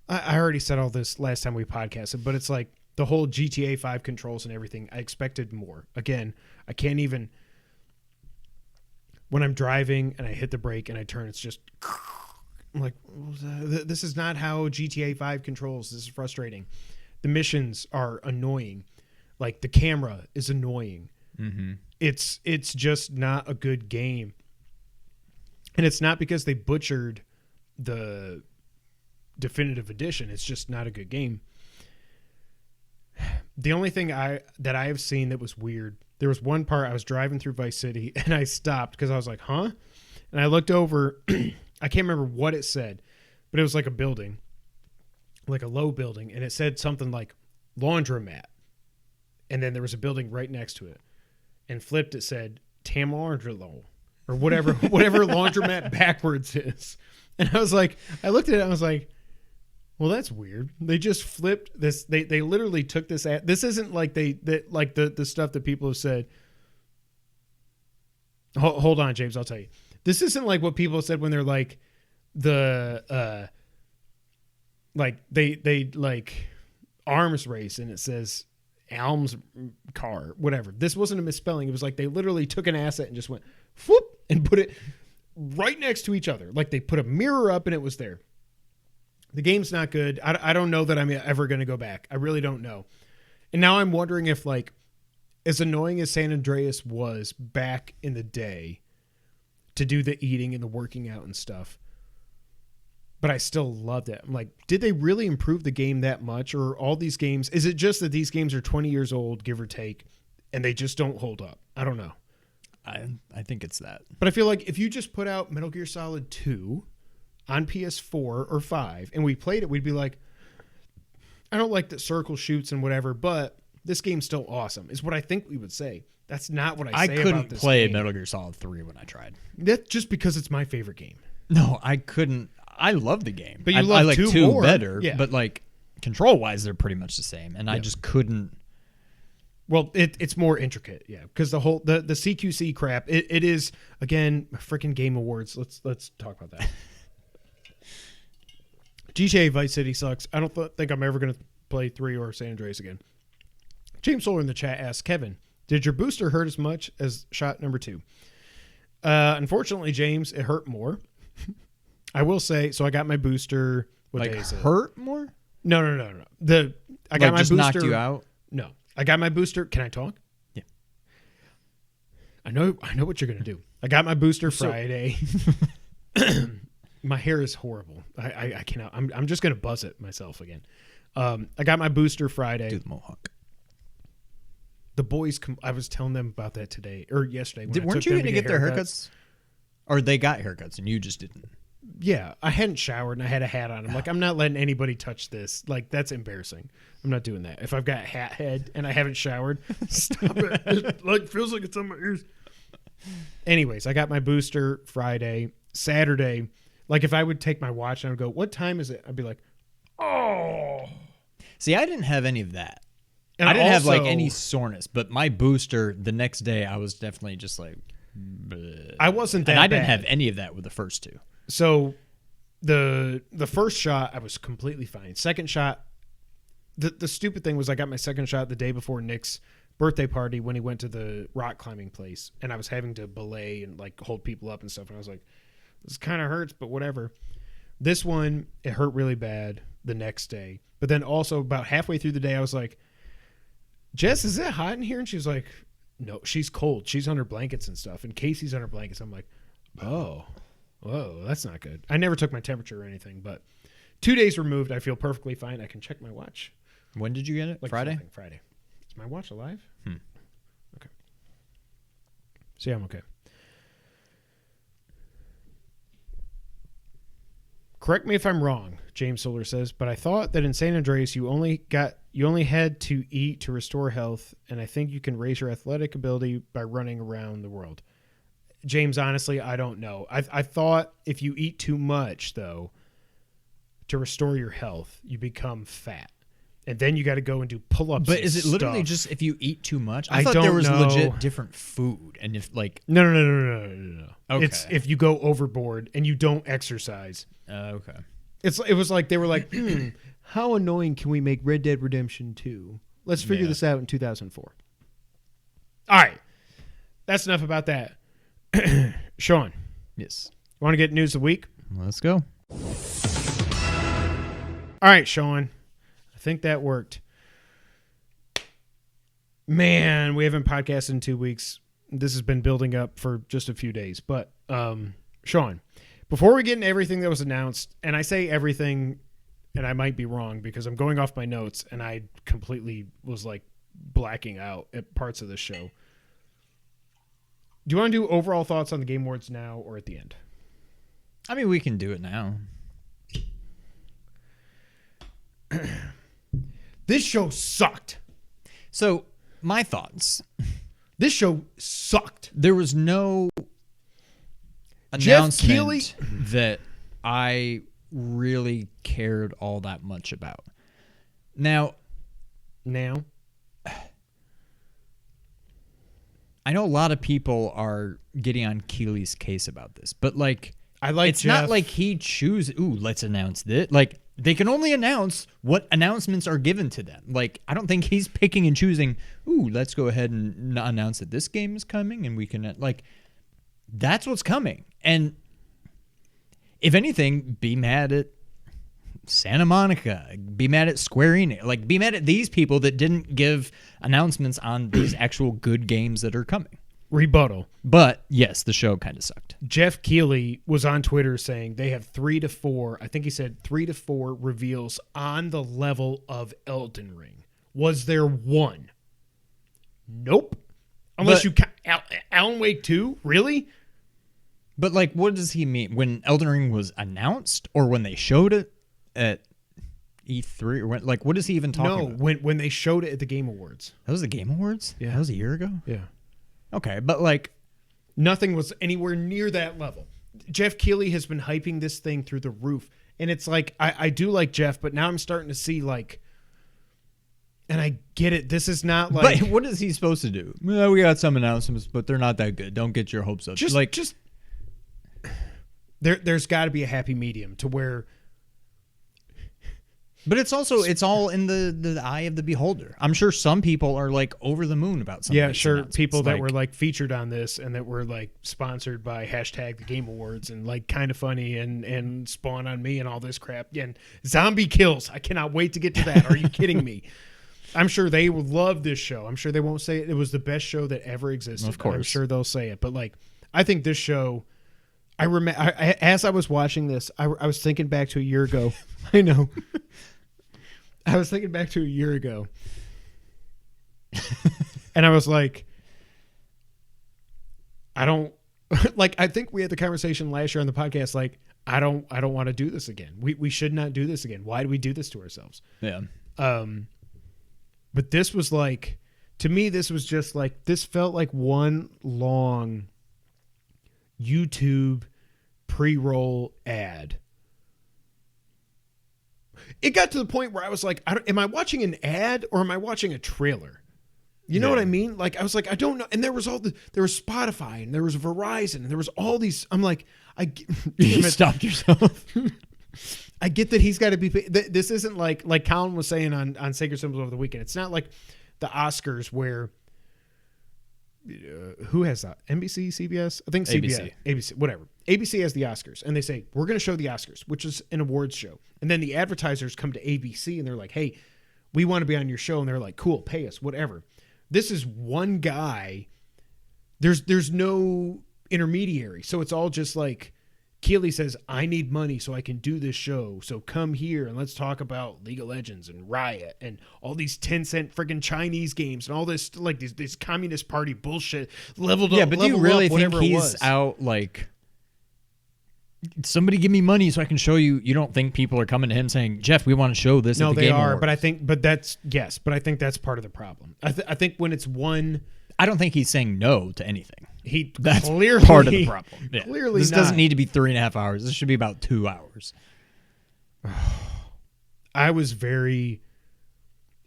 I already said all this last time we podcasted, but it's like the whole GTA 5 controls and everything. I expected more. Again, I can't even, when I'm driving and I hit the brake and I turn, it's just, I'm like, this is not how GTA 5 controls. This is frustrating. The missions are annoying. Like the camera is annoying. Mm-hmm. It's just not a good game. And it's not because they butchered the definitive edition. It's just not a good game. The only thing that I have seen that was weird, there was one part I was driving through Vice City and I stopped because I was like, huh? And I looked over, I can't remember what it said, but it was like a building, like a low building, and it said something like laundromat. And then there was a building right next to it. And flipped, it said Tamardrelo or whatever laundromat backwards is. And I was like, I looked at it and I was like, well, that's weird. They just flipped this. They literally took this. This isn't like the stuff that people have said. Hold on, James. I'll tell you. This isn't like what people said when they're like they like arms race and it says Alm's car, whatever. This wasn't a misspelling. It was like they literally took an asset and just went whoop and put it right next to each other. Like they put a mirror up and it was there. The game's not good. I don't know that I'm ever going to go back. I really don't know. And now I'm wondering if, like, as annoying as San Andreas was back in the day to do the eating and the working out and stuff, but I still loved it. I'm like, did they really improve the game that much? Or all these games, is it just that these games are 20 years old, give or take, and they just don't hold up? I don't know. I think it's that. But I feel like if you just put out Metal Gear Solid 2 on PS4 or 5 and we played it, we'd be like, I don't like the circle shoots and whatever, but this game's still awesome, is what I think we would say. That's not what I say about this game. I couldn't play Metal Gear Solid 3 when I tried. That's just because it's my favorite game. No, I couldn't. I love the game. But you love I like 2 more. better, Yeah. but like control-wise, they're pretty much the same. And I just couldn't. Well, it's more intricate, yeah, because the whole the CQC crap. It is, again, freaking Game Awards. Let's talk about that. GTA Vice City sucks. I don't think I'm ever going to play 3 or San Andreas again. James Solar in the chat asks, Kevin, did your booster hurt as much as shot number 2? Unfortunately, James, it hurt more. I will say, so I got my booster. What Like day is it? hurt more? No. I got my just booster. knocked you out? No, I got my booster. Can I talk? Yeah. I know what you're gonna do. I got my booster Friday. My hair is horrible. I cannot. I'm just gonna buzz it myself again. I got my booster Friday. Do the mohawk. The boys. I was telling them about that today or yesterday. When Weren't you going to get their haircuts? Or they got haircuts and you just didn't? Yeah, I hadn't showered and I had a hat on. I'm like, I'm not letting anybody touch this. Like, that's embarrassing. I'm not doing that. If I've got hat head and I haven't showered, stop it. It like feels like it's on my ears. Anyways, I got my booster Friday. Saturday, like if I would take my watch and I would go, what time is it? I'd be like, oh. See, I didn't have any of that. And I didn't have like also- any soreness, but my booster the next day, I was definitely just like, bleh. I wasn't that and I didn't bad. have any of that with the first 2. So the first shot, I was completely fine. Second shot, the stupid thing was I got my second shot the day before Nick's birthday party when he went to the rock climbing place, and I was having to belay and like hold people up and stuff. And I was like, this kind of hurts, but whatever. This one, it hurt really bad the next day. But then also about halfway through the day, I was like, Jess, is it hot in here? And she was like, no, she's cold. She's under blankets and stuff. And Casey's under blankets. I'm like, oh. Whoa, that's not good. I never took my temperature or anything, but 2 days removed, I feel perfectly fine. I can check my watch. When did you get it? Like Friday? something. Friday. Is my watch alive? Okay. See, I'm okay. Correct me if I'm wrong, James Solar says, but I thought that in San Andreas you only had to eat to restore health, and I think you can raise your athletic ability by running around the world. James, honestly, I don't know. I thought if you eat too much, though, to restore your health, you become fat. And then you got to go and do pull-ups. But is it literally stuff. just if you eat too much? I thought there don't was know. legit different food. And if like... No. Okay. It's if you go overboard and you don't exercise. Okay. It was like they were like, how annoying can we make Red Dead Redemption 2? Let's figure this out in 2004. All right. That's enough about that. Sean. Yes. Want to get news of the week? Let's go. All right, Sean. I think that worked. Man, we haven't podcasted in 2 weeks. This has been building up for just a few days. But, Sean, before we get into everything that was announced, and I say everything, and I might be wrong because I'm going off my notes, and I completely was like blacking out at parts of this show. Do you want to do overall thoughts on the Game Awards now or at the end? I mean, we can do it now. This show sucked. So, my thoughts. This show sucked. There was no Jeff announcement Keighley- that I really cared all that much about. Now, I know a lot of people are getting on Keeley's case about this, but like, it's Jeff. not like he chooses, let's announce this. Like, they can only announce what announcements are given to them. Like, I don't think he's picking and choosing, let's go ahead and announce that this game is coming and we can, like, that's what's coming. And if anything, be mad at Santa Monica. Be mad at Square Enix. Like, be mad at these people that didn't give announcements on these actual good games that are coming. Rebuttal. But, yes, the show kind of sucked. Jeff Keighley was on Twitter saying they have 3 to 4, I think he said 3 to 4 reveals on the level of Elden Ring. Was there one? Nope. Unless you Alan Wake 2? Really? But, like, what does he mean? When Elden Ring was announced or when they showed it at E3? Or when, like, what is he even talking about? No, when they showed it at the Game Awards. That was the Game Awards? Yeah. That was a year ago? Yeah. Okay, but, like... Nothing was anywhere near that level. Jeff Keighley has been hyping this thing through the roof. And it's like, I do like Jeff, but now I'm starting to see, like... And I get it. This is not like... But what is he supposed to do? Well, we got some announcements, but they're not that good. Don't get your hopes up. There's got to be a happy medium to where... But it's all in the eye of the beholder. I'm sure some people are like over the moon about something. Yeah, sure. People that were like featured on this and that were like sponsored by # the Game Awards and like Kind of Funny and Spawn on Me and all this crap. And zombie kills. I cannot wait to get to that. Are you kidding me? I'm sure they would love this show. I'm sure they won't say it was the best show that ever existed. Of course. I'm sure they'll say it. But like, I think this show, I remember as I was watching this, I was thinking back to a year ago. I know. I was thinking back to a year ago. And I was like, I don't like, I think we had the conversation last year on the podcast. Like, I don't want to do this again. We should not do this again. Why do we do this to ourselves? Yeah. But this was like, to me, this was just like, this felt like one long YouTube pre-roll ad. It got to the point where I was like, am I watching an ad or am I watching a trailer? You know what I mean? Like, I was like, I don't know. And there was there was Spotify and there was Verizon and there was all these. I'm like, you stopped yourself. I get that he's got to be. This isn't like Colin was saying on Sacred Symbols over the weekend. It's not like the Oscars where who has that? NBC, CBS? I think CBS, ABC, whatever. ABC has the Oscars, and they say we're going to show the Oscars, which is an awards show. And then the advertisers come to ABC and they're like, "Hey, we want to be on your show," and they're like, "Cool, pay us, whatever." This is one guy. There's no intermediary, so it's all just like. Keighley says, I need money so I can do this show. So come here and let's talk about League of Legends and Riot and all these 10-cent friggin' Chinese games and all this like this Communist Party bullshit leveled up. Yeah, but do you really think he's out like somebody give me money so I can show you? You don't think people are coming to him saying, Jeff, we want to show this? No, at the they Game are. Awards. But I think that's part of the problem. I think when it's one. I don't think he's saying no to anything. That's clearly part of the problem. Yeah. Clearly, this doesn't need to be 3.5 hours. This should be about 2 hours. I was very.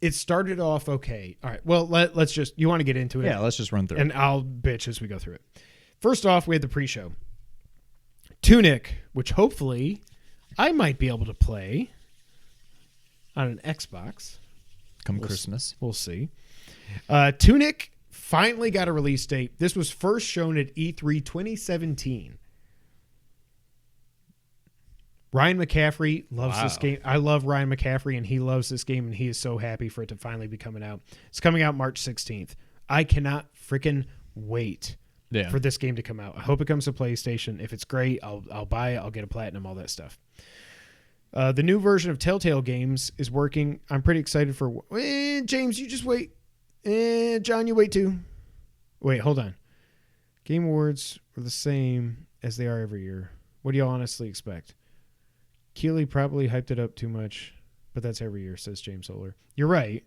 It started off okay. All right. Well, let's just. You want to get into it? Yeah, let's just run through it. And I'll bitch as we go through it. First off, we had the pre-show. Tunic, which hopefully I might be able to play on an Xbox. Come Christmas. We'll see. Tunic finally got a release date. This was first shown at E3 2017. Ryan McCaffrey loves this game. I love Ryan McCaffrey, and he loves this game, and he is so happy for it to finally be coming out. It's coming out March 16th. I cannot freaking wait for this game to come out. I hope it comes to PlayStation. If it's great, I'll buy it. I'll get a platinum, all that stuff. The new version of Telltale Games is working. I'm pretty excited for... James, you just wait. John, you wait too. Wait, hold on. Game Awards are the same as they are every year. What do y'all honestly expect? Keighley probably hyped it up too much, but that's every year, says James Solar. You're right.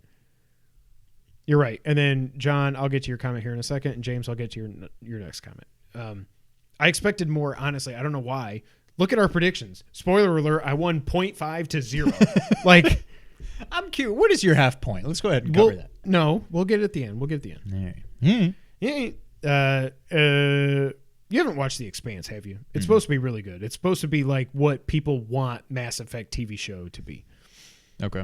You're right. And then, John, I'll get to your comment here in a second, and James, I'll get to your next comment. I expected more, honestly. I don't know why. Look at our predictions. Spoiler alert, I won 0.5 to 0. Like... I'm curious. What is your half point? Let's go ahead and cover that. No, we'll get it at the end. You haven't watched The Expanse, have you? It's supposed to be really good. It's supposed to be like what people want Mass Effect TV show to be. Okay.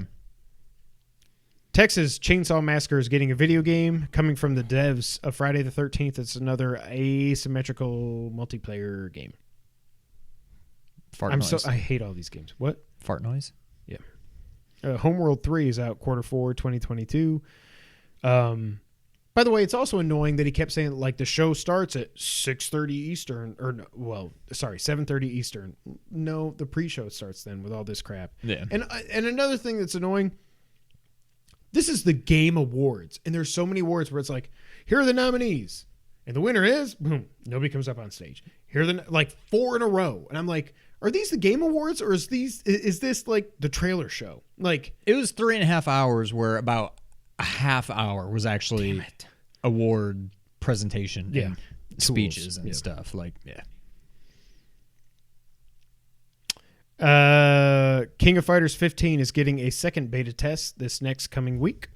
Texas Chainsaw Massacre is getting a video game coming from the devs of Friday the 13th. It's another asymmetrical multiplayer game. Fart noise. I hate all these games. What? Fart noise? Yeah. Homeworld 3 is out Q4 2022. By the way, it's also annoying that he kept saying like the show starts at 6:30 Eastern, or 7:30 Eastern. No, the pre-show starts then with all this crap. Yeah. And another thing that's annoying, this is the Game Awards, and there's so many awards where it's like, here are the nominees, and the winner is boom, nobody comes up on stage. Here are the like 4 in a row, and I'm like, are these the Game Awards, or is this like the trailer show? Like, it was 3.5 hours where about a half hour was actually award presentation and speeches and stuff. Like, King of Fighters 15 is getting a second beta test this next coming week.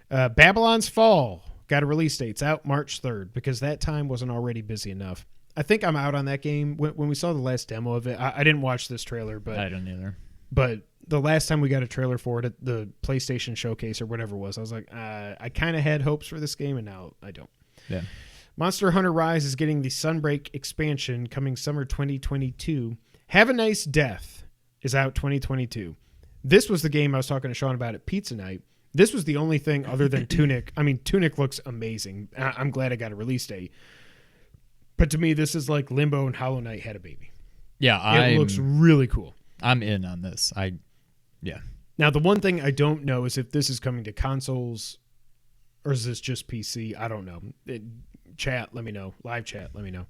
Babylon's Fall got a release date. It's out March 3rd because that time wasn't already busy enough. I think I'm out on that game. When we saw the last demo of it, I didn't watch this trailer, but I don't either. But the last time we got a trailer for it at the PlayStation showcase or whatever it was, I was like, I kind of had hopes for this game, and now I don't. Yeah. Monster Hunter Rise is getting the Sunbreak expansion coming summer 2022. Have a Nice Death is out 2022. This was the game I was talking to Sean about at Pizza Night. This was the only thing other than Tunic. I mean, Tunic looks amazing. I'm glad I got a release date. But to me, this is like Limbo and Hollow Knight had a baby. Yeah, it looks really cool. I'm in on this. Now, the one thing I don't know is if this is coming to consoles or is this just PC? I don't know. Chat, let me know. Live chat, let me know.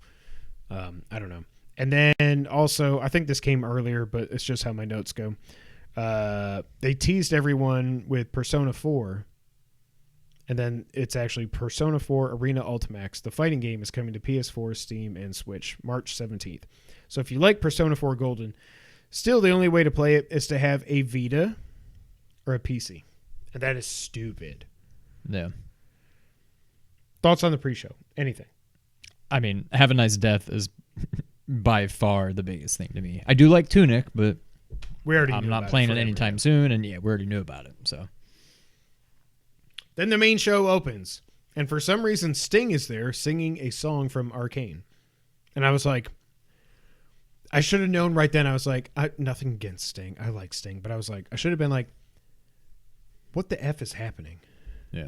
I don't know. And then also, I think this came earlier, but it's just how my notes go. They teased everyone with Persona 4. And then it's actually Persona 4 Arena Ultimax. The fighting game is coming to PS4, Steam, and Switch March 17th. So if you like Persona 4 Golden, still the only way to play it is to have a Vita or a PC. And that is stupid. Yeah. Thoughts on the pre-show? Anything? I mean, Have a Nice Death is by far the biggest thing to me. I do like Tunic, but I'm not playing it anytime soon, and we already knew about it. So then the main show opens, and for some reason Sting is there singing a song from Arcane. And I was like, I should have known right then. I was like, nothing against Sting. I like Sting, but I was like, I should have been like, what the F is happening? Yeah.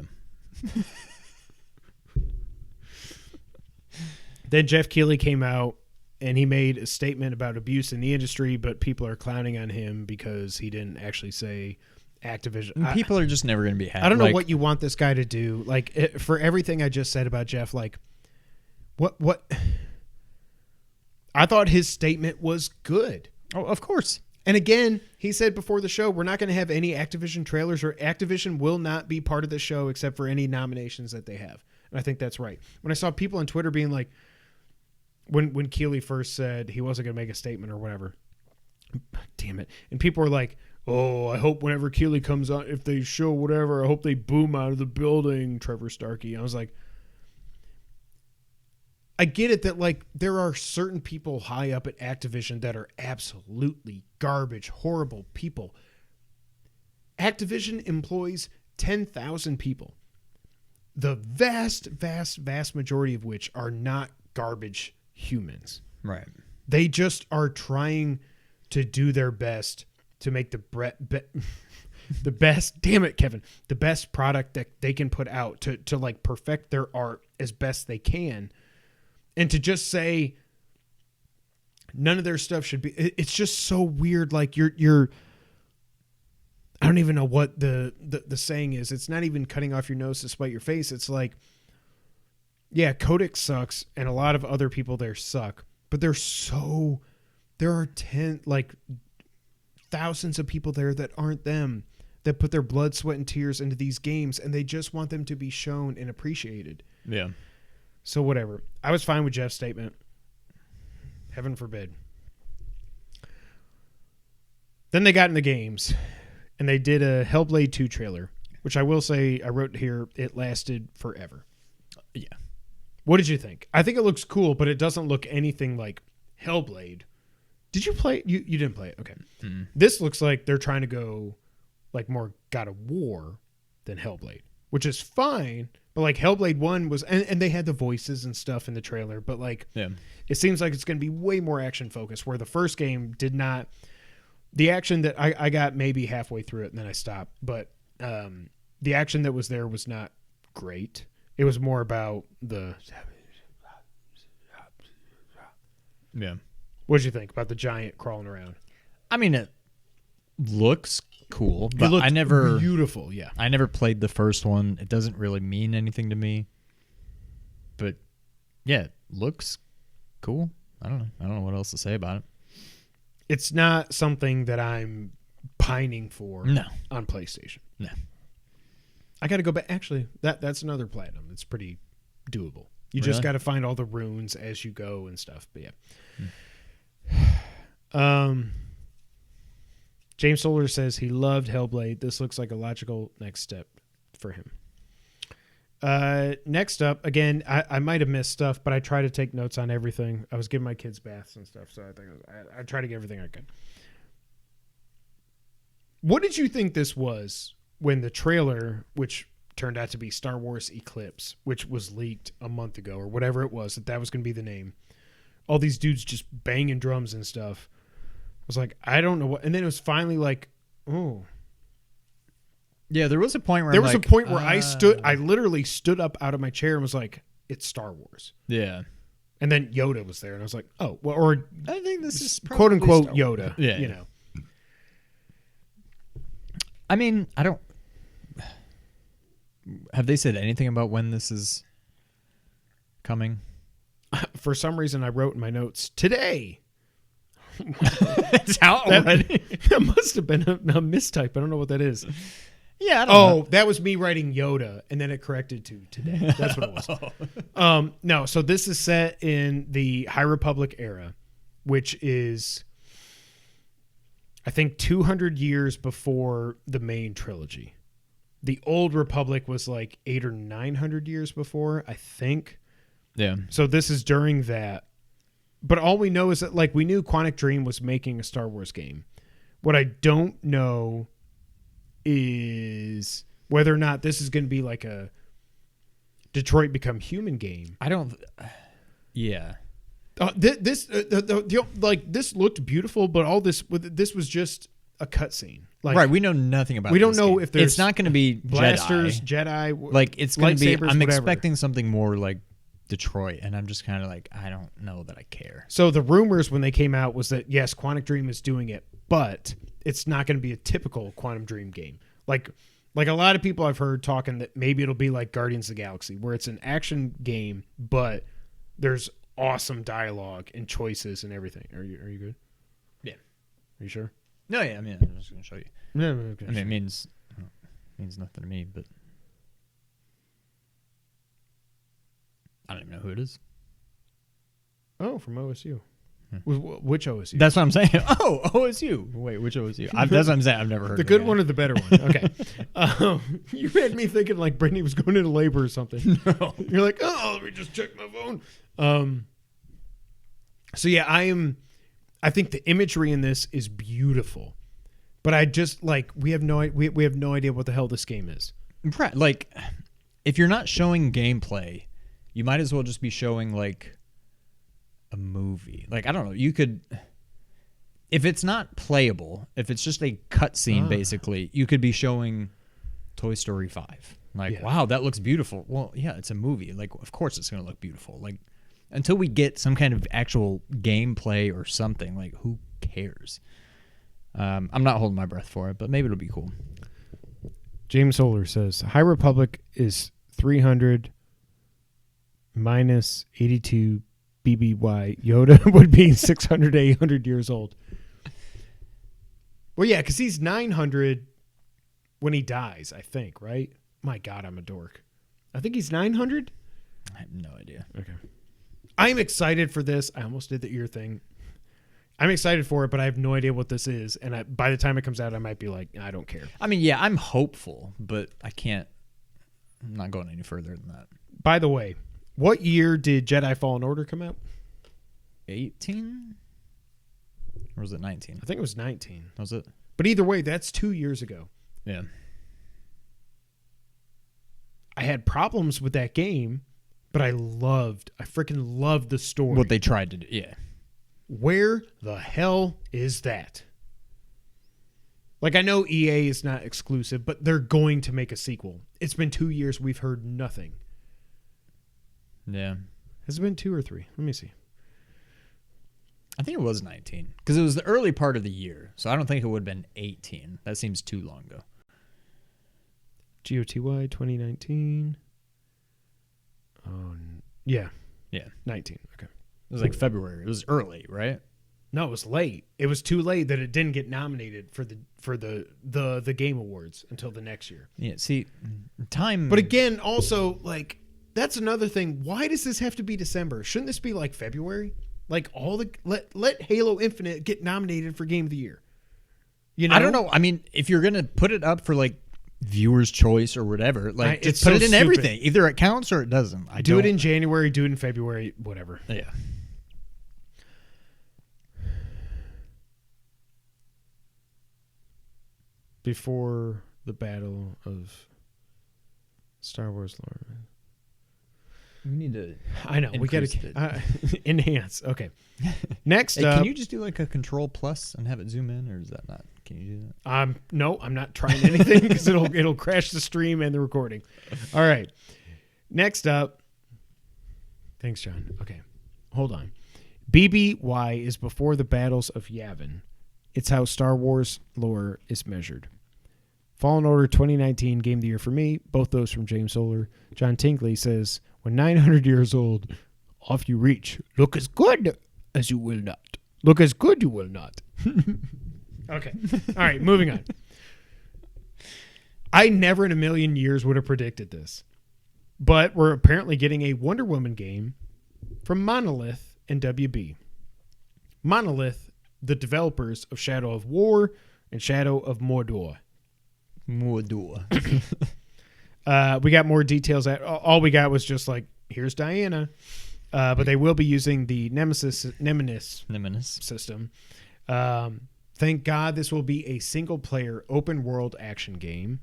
Then Jeff Keighley came out and he made a statement about abuse in the industry, but people are clowning on him because he didn't actually say Activision. People are just never going to be happy. I don't know what you want this guy to do. Like, for everything I just said about Jeff, like, what? I thought his statement was good. Oh, of course. And again, he said before the show, we're not going to have any Activision trailers, or Activision will not be part of the show except for any nominations that they have. And I think that's right. When I saw people on Twitter being like, when Keighley first said he wasn't going to make a statement or whatever, damn it. And people were like, oh, I hope whenever Keighley comes on, if they show whatever, I hope they boom out of the building, Trevor Starkey. I was like, I get it that like there are certain people high up at Activision that are absolutely garbage, horrible people. Activision employs 10,000 people. The vast, vast, vast majority of which are not garbage humans. Right. They just are trying to do their best to make the best, damn it, Kevin, the best product that they can put out to like perfect their art as best they can. And to just say none of their stuff should be, it's just so weird. Like you're I don't even know what the saying is. It's not even cutting off your nose to spite your face. It's like, yeah, Kodak sucks and a lot of other people there suck, but there are thousands of people there that aren't them, that put their blood, sweat, and tears into these games, and they just want them to be shown and appreciated. Yeah. So whatever. I was fine with Jeff's statement. Heaven forbid. Then they got in the games, and they did a Hellblade 2 trailer, which I will say, I wrote here, it lasted forever. Yeah. What did you think? I think it looks cool, but it doesn't look anything like Hellblade. Did you play it? You didn't play it. Okay. Mm-hmm. This looks like they're trying to go like more God of War than Hellblade, which is fine. But like Hellblade 1 was, and they had the voices and stuff in the trailer, but like, it seems like it's going to be way more action focused, where the first game did not. The action that I got maybe halfway through it and then I stopped, but the action that was there was not great. It was more about the. Yeah. What did you think about the giant crawling around? I mean, it looks cool, It but looked I never beautiful. Yeah. I never played the first one. It doesn't really mean anything to me. But yeah, it looks cool. I don't know what else to say about it. It's not something that I'm pining for on PlayStation. No. I got to go back. Actually, that's another platinum. It's pretty doable. You just got to find all the runes as you go and stuff. But yeah. James Solar says he loved Hellblade. This looks like a logical next step for him. Next up, again, I might have missed stuff, but I try to take notes on everything. I was giving my kids baths and stuff, so I think I try to get everything I could. What did you think this was when the trailer, which turned out to be Star Wars Eclipse, which was leaked a month ago or whatever it was, that was going to be the name? All these dudes just banging drums and stuff. I was like, I don't know what. And then it was finally like, oh. Yeah, there was a point where I literally stood up out of my chair and was like, it's Star Wars. Yeah. And then Yoda was there and I was like, oh, well, or I think this is quote unquote Yoda. Yeah. You know. I mean, I don't. Have they said anything about when this is coming? For some reason, I wrote in my notes today. It's out already. That must have been a mistype. I don't know what that is. Yeah. I don't know. That was me writing Yoda, and then it corrected to today. That's what it was. No, so this is set in the High Republic era, which is, I think, 200 years before the main trilogy. The Old Republic was like 800 or 900 years before, I think. Yeah. So this is during that. But all we know is that, like, we knew Quantic Dream was making a Star Wars game. What I don't know is whether or not this is going to be like a Detroit Become Human game. I don't. Yeah. This looked beautiful, but all this was just a cutscene. Like, right, we know nothing about. We don't this know game. if there's It's not going to be blasters, Jedi. Like it's going to be. I'm whatever. expecting something more like Detroit, and I'm just kind of like, I don't know that I care. So the rumors when they came out was that yes, Quantic Dream is doing it, but it's not going to be a typical Quantum Dream game. Like a lot of people I've heard talking that maybe it'll be like Guardians of the Galaxy, where it's an action game, but there's awesome dialogue and choices and everything. Are you good? Yeah. Are you sure? No, yeah. I mean, I'm just going to show you. No, okay. I mean, it means nothing to me, but I don't even know who it is. Oh, from OSU. Which OSU? That's what I'm saying. Oh, OSU. Wait, which OSU? That's what I'm saying. I've never heard the of good it. one or the better one? Okay. You had me thinking like Brittany was going into labor or something. No. You're like, oh, let me just check my phone. So yeah, I think the imagery in this is beautiful, but I just like we have no idea what the hell this game is. Right. Like, if you're not showing gameplay, you might as well just be showing like a movie. Like, I don't know. You could, if it's not playable, if it's just a cutscene, basically, you could be showing Toy Story 5. Like, wow, that looks beautiful. Well, yeah, it's a movie. Like, of course it's going to look beautiful. Like, until we get some kind of actual gameplay or something, like, who cares? I'm not holding my breath for it, but maybe it'll be cool. James Solar says High Republic is 300 minus 82 BBY. Yoda would be 600 to 800 years old. Well, yeah, because he's 900 when he dies, I think, right? My God, I'm a dork. I think he's 900. I have no idea. Okay. I'm excited for this. I almost did the ear thing. I'm excited for it, but I have no idea what this is. And by the time it comes out, I might be like, I don't care. I mean, yeah, I'm hopeful, but I'm not going any further than that. By the way, what year did Jedi Fallen Order come out? 18? Or was it 19? I think it was 19. Was it? But either way, that's 2 years ago. Yeah. I had problems with that game, but I freaking loved the story. What they tried to do, yeah. Where the hell is that? Like, I know EA is not exclusive, but they're going to make a sequel. It's been 2 years. We've heard nothing. Yeah. Has it been 2 or 3? Let me see. I think it was 19 because it was the early part of the year. So I don't think it would have been 18. That seems too long ago. GOTY 2019. Oh, yeah. Yeah. 19. Okay. It was like February. It was early, right? No, it was late. It was too late that it didn't get nominated for the Game Awards until the next year. Yeah, see, time. But again, also, like, that's another thing. Why does this have to be December? Shouldn't this be like February? Like, let Halo Infinite get nominated for Game of the Year. You know? I don't know. I mean, if you're gonna put it up for like viewers' choice or whatever, like just it's put so it in stupid. everything. Either it counts or it doesn't. Do it in January. Do it in February. Whatever. Yeah. Before the Battle of Star Wars lore. We need to. I know. We got to enhance. Okay. Next Hey, up. can you just do like a Control Plus and have it zoom in, or is that not? Can you do that? No, I'm not trying anything because it'll crash the stream and the recording. All right. Next up. Thanks, John. Okay. Hold on. BBY is before the battles of Yavin. It's how Star Wars lore is measured. Fallen Order 2019 Game of the Year for me. Both those from James Solar. John Tinkley says, when 900 years old, off you reach. Look as good as you will not. Look as good you will not. Okay. All right, moving on. I never in a million years would have predicted this. But we're apparently getting a Wonder Woman game from Monolith and WB. Monolith, the developers of Shadow of War and Shadow of Mordor. We got more details. All we got was just like, here's Diana. But they will be using the Nemesis system. Thank God this will be a single-player open-world action game.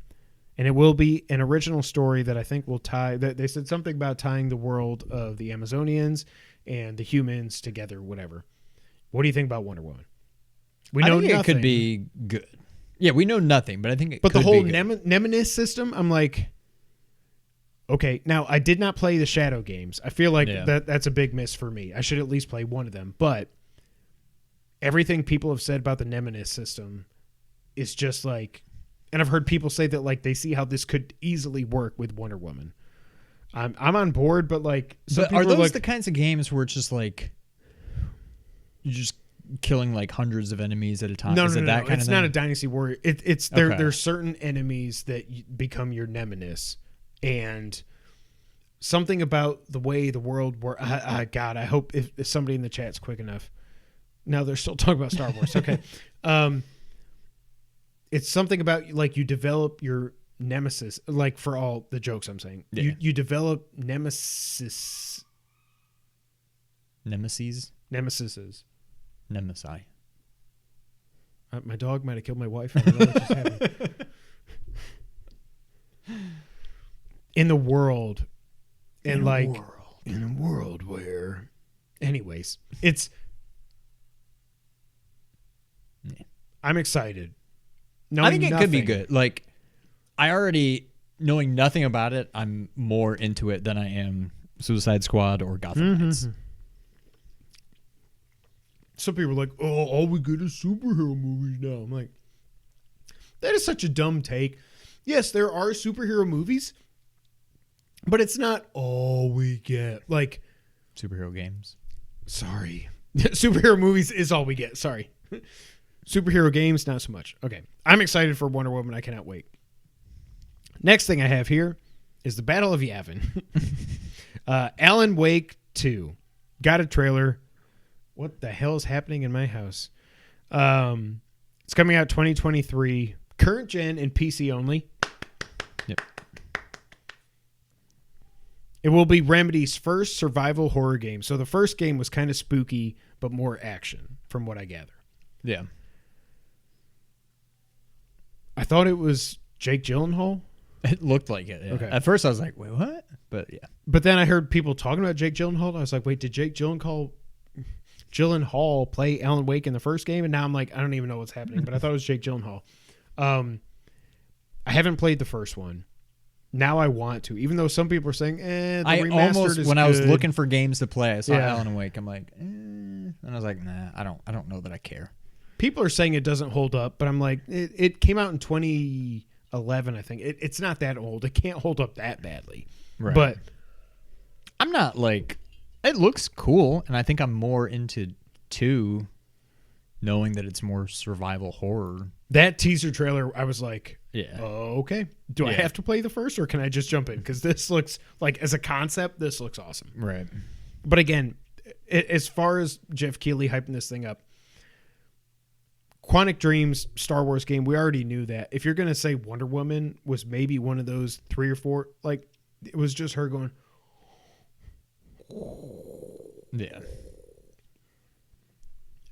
And it will be an original story that I think will tie... They said something about tying the world of the Amazonians and the humans together, whatever. What do you think about Wonder Woman? We know I think nothing. it could be good. Yeah, we know nothing, but I think it But could the whole be good. Nemesis system, I'm like... Okay, now I did not play the Shadow games. I feel like that's a big miss for me. I should at least play one of them. But everything people have said about the Nemesis system is just like... And I've heard people say that like they see how this could easily work with Wonder Woman. I'm on board, but like... But are those the kinds of games where it's just like... You're just killing like hundreds of enemies at a time? No, Is it that kind it's of not thing? a Dynasty Warrior. It's there's certain enemies that become your Nemesis. And something about the way the world works. God, I hope if somebody in the chat's quick enough. No, they're still talking about Star Wars. Okay. It's something about like you develop your Nemesis, like for all the jokes I'm saying. Yeah. You develop Nemesises. Nemesi. My dog might have killed my wife. I don't know what just happened. In the world. In a world where... Anyways, it's... Yeah. I'm excited. I think it could be good. Like, I already, knowing nothing about it, I'm more into it than I am Suicide Squad or Gotham Knights. Some people are like, oh, all we get is superhero movies now. I'm like, that is such a dumb take. Yes, there are superhero movies, but it's not all we get. Like, Superhero games. sorry. Superhero movies is all we get. Sorry. Superhero games, not so much. Okay. I'm excited for Wonder Woman. I cannot wait. Next thing I have here is the Battle of Yavin. Alan Wake 2. Got a trailer. What the hell is happening in my house? It's coming out 2023. Current gen and PC only. Yep. It will be Remedy's first survival horror game. So the first game was kind of spooky, but more action, from what I gather. Yeah. I thought it was Jake Gyllenhaal. It looked like it. Yeah. Okay. At first I was like, wait, what? But yeah. But then I heard people talking about Jake Gyllenhaal. I was like, wait, did Jake Gyllenhaal play Alan Wake in the first game? And now I'm like, I don't even know what's happening. But I thought it was Jake Gyllenhaal. I haven't played the first one. Now I want to, even though some people are saying, the remastered is when good. I was looking for games to play, I saw Yeah. Alan Wake. I'm like, and I was like, nah, I don't know that I care. People are saying it doesn't hold up, but I'm like, it came out in 2011, I think. It's not that old. It can't hold up that badly. Right. But I'm not like, it looks cool, and I think I'm more into 2, knowing that it's more survival horror. that teaser trailer, I was like, Yeah. oh, okay. Do I Yeah. have to play the first, or can I just jump in? Because this looks like, as a concept, this looks awesome. Right. But again, as far as Jeff Keighley hyping this thing up, Quantic Dreams Star Wars game, we already knew that. If you're going to say Wonder Woman was maybe one of those 3 or 4, like, it was just her going. Yeah.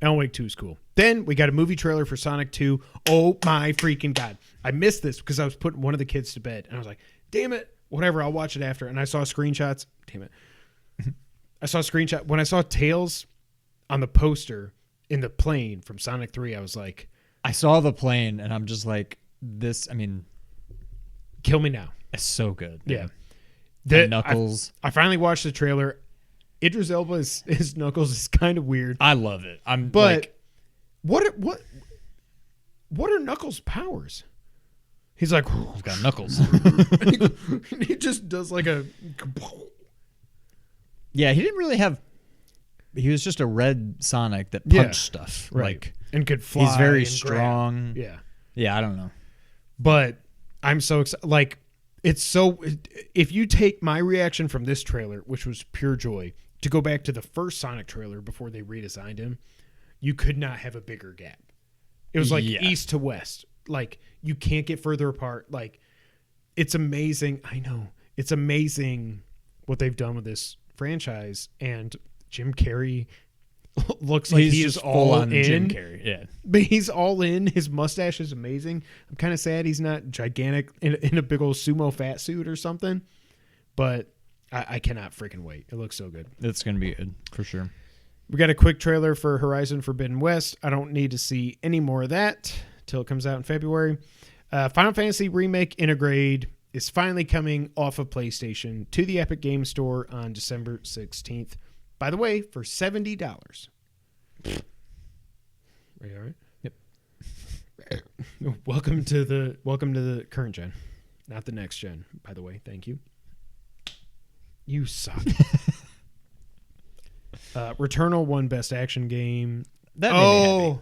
Alan Wake 2 is cool. Then we got a movie trailer for Sonic 2. Oh my freaking God. I missed this because I was putting one of the kids to bed. And I was like, damn it. Whatever, I'll watch it after. And I saw screenshots. Damn it. I saw a screenshot. When I saw Tails on the poster in the plane from Sonic 3, I was like, I saw the plane, and I'm just like, this, I mean, kill me now. it's so good. Yeah. And Knuckles. I finally watched the trailer. Idris Elba his Knuckles is kind of weird. I love it. But what are Knuckles' powers? He's like, He's got Knuckles. he just does like a. Yeah, he didn't really have. He was just a red Sonic that punched stuff. Right. Like, and could fly. he's very and strong. grab. Yeah. Yeah, I don't know. But I'm so excited. Like, it's so. If you take my reaction from this trailer, which was pure joy, to go back to the first Sonic trailer before they redesigned him, you could not have a bigger gap. It was like east to west. Like, you can't get further apart. Like, it's amazing. I know. It's amazing what they've done with this franchise. And Jim Carrey looks like he is all in. Jim Carrey. Yeah. But he's all in. His mustache is amazing. I'm kind of sad he's not gigantic in a big old sumo fat suit or something. But I cannot freaking wait. It looks so good. It's going to be good, for sure. We got a quick trailer for Horizon Forbidden West. I don't need to see any more of that till it comes out in February. Final Fantasy Remake Intergrade is finally coming off of PlayStation to the Epic Games Store on December 16th. By the way, for $70. Are you all right? Yep. Welcome to the current gen, not the next gen. By the way, thank you. You suck. Returnal won Best Action Game. That made me happy.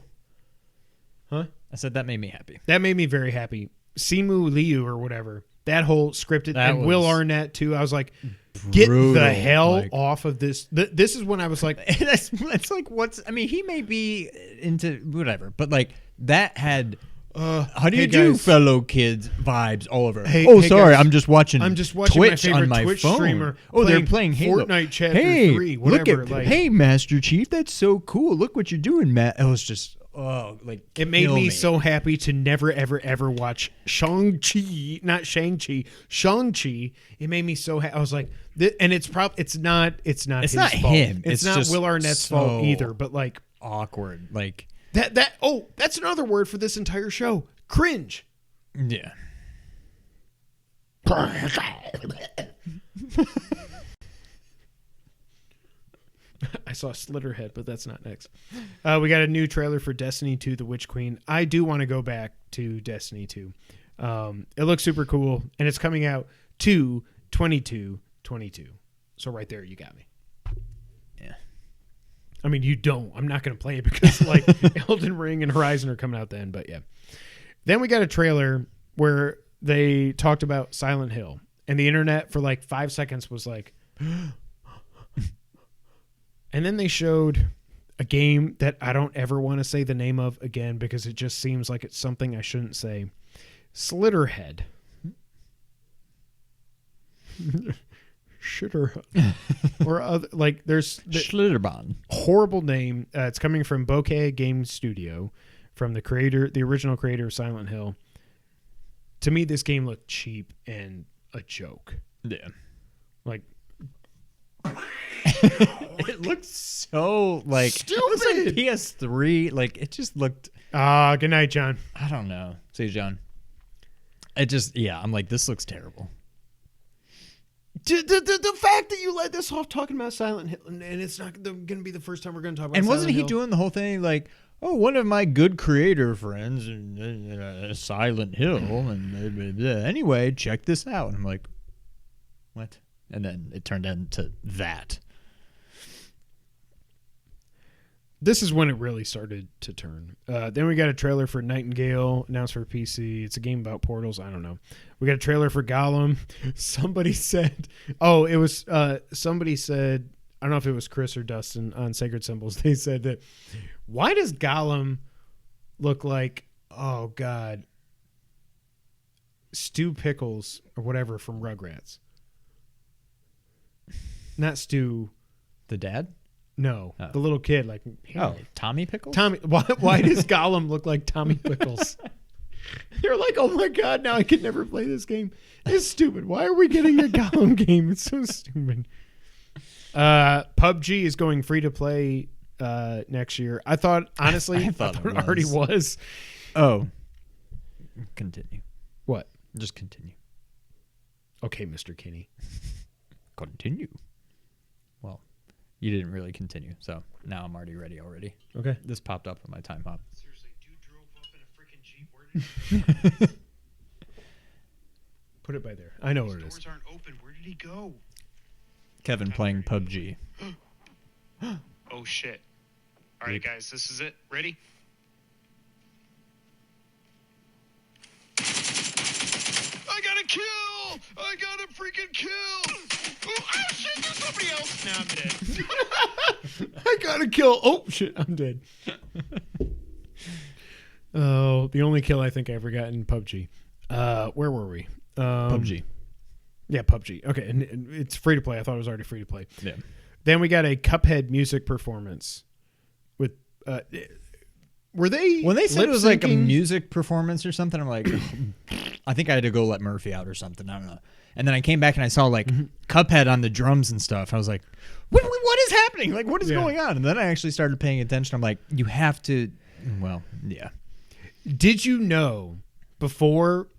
Huh? I said that made me happy. That made me very happy. Simu Liu or whatever. That whole scripted, That and Will was Arnett too. I was like, get brutal, the hell like- off of this. This is when I was like, That's like I mean, he may be into whatever, but like that had how do you hey, do, guys. fellow kids vibes all over. Hey, oh, hey, sorry, guys. I'm just watching my Twitch favorite on my Twitch phone. streamer Oh, they're playing Halo. Fortnite Chapter hey, 3, whatever. Look at, like, hey, Master Chief, that's so cool. Look what you're doing, Matt. It was just like it made kill me so happy to never, ever, ever watch Shang-Chi, not Shang-Chi, Shang-Chi. It made me so happy. I was like, and it's not his It's not fault. him. It's not just Will Arnett's so fault either. But like awkward. Like that's another word for this entire show. Cringe. yeah. I saw Slitterhead, but that's not next. We got a new trailer for Destiny 2: The Witch Queen. I do want to go back to Destiny 2. It looks super cool, and it's coming out 2/22/22. So right there, you got me. Yeah. I mean, you don't. I'm not going to play it because like Elden Ring and Horizon are coming out then. But yeah. Then we got a trailer where they talked about Silent Hill, and the internet for like 5 seconds was like. And then they showed a game that I don't ever want to say the name of again because it just seems like it's something I shouldn't say. Slitterhead. Shitterhead. Or other, like there's Schlitterbahn. horrible name. It's coming from Bokeh Game Studio, from the original creator of Silent Hill. To me, this game looked cheap and a joke. Yeah. Like It looked so like Stupid. It was like PS3. Like it just looked. Good night, John. I don't know. See, John. It just I'm like, this looks terrible. The fact that you let this off talking about Silent Hill, and it's not going to be the first time we're going to talk about. And wasn't Silent he Hill. doing the whole thing like, oh, one of my good creator friends, Silent Hill, and anyway, check this out. And I'm like, what? And then it turned into that. This is when it really started to turn. Then we got a trailer for Nightingale announced for PC. It's a game about portals. I don't know. We got a trailer for Gollum. Somebody said, somebody said, I don't know if it was Chris or Dustin on Sacred Symbols. They said that, why does Gollum look like, oh God, Stu Pickles or whatever from Rugrats? Not Stu. The dad? No, Oh. The little kid, like Tommy Pickles? Tommy. Why does Gollum look like Tommy Pickles? You're like, oh my God, now I could never play this game. It's stupid. Why are we getting a Gollum game? It's so stupid. PUBG is going free to play next year. I thought, honestly, I thought it it already was. Oh, continue. What? Just continue. Okay, Mr. Kinney. Continue. Well, you didn't really continue, so now I'm already ready already. Okay. This popped up on my time hop. Seriously, dude drove up in a freaking Jeep. Where did he put it by there? I know where it is. Doors aren't open. Where did he go? Kevin playing PUBG. Oh shit. All right, guys, this is it. Ready? I got a kill! I got a freaking kill! Oh shit, there's somebody else! Now I'm dead. I gotta kill. Oh shit, I'm dead. Oh, the only kill I think I ever got in PUBG. Where were we? PUBG. Yeah, PUBG. Okay, and it's free to play. I thought it was already free to play. Yeah. Then we got a Cuphead music performance with. Were they When they said it was like a lip-syncing? music performance or something, I'm like, I think I had to go let Murphy out or something. I don't know. And then I came back and I saw like Cuphead on the drums and stuff. I was like, what is happening? Like, what is going on? And then I actually started paying attention. I'm like, you have to. Well, yeah. Did you know before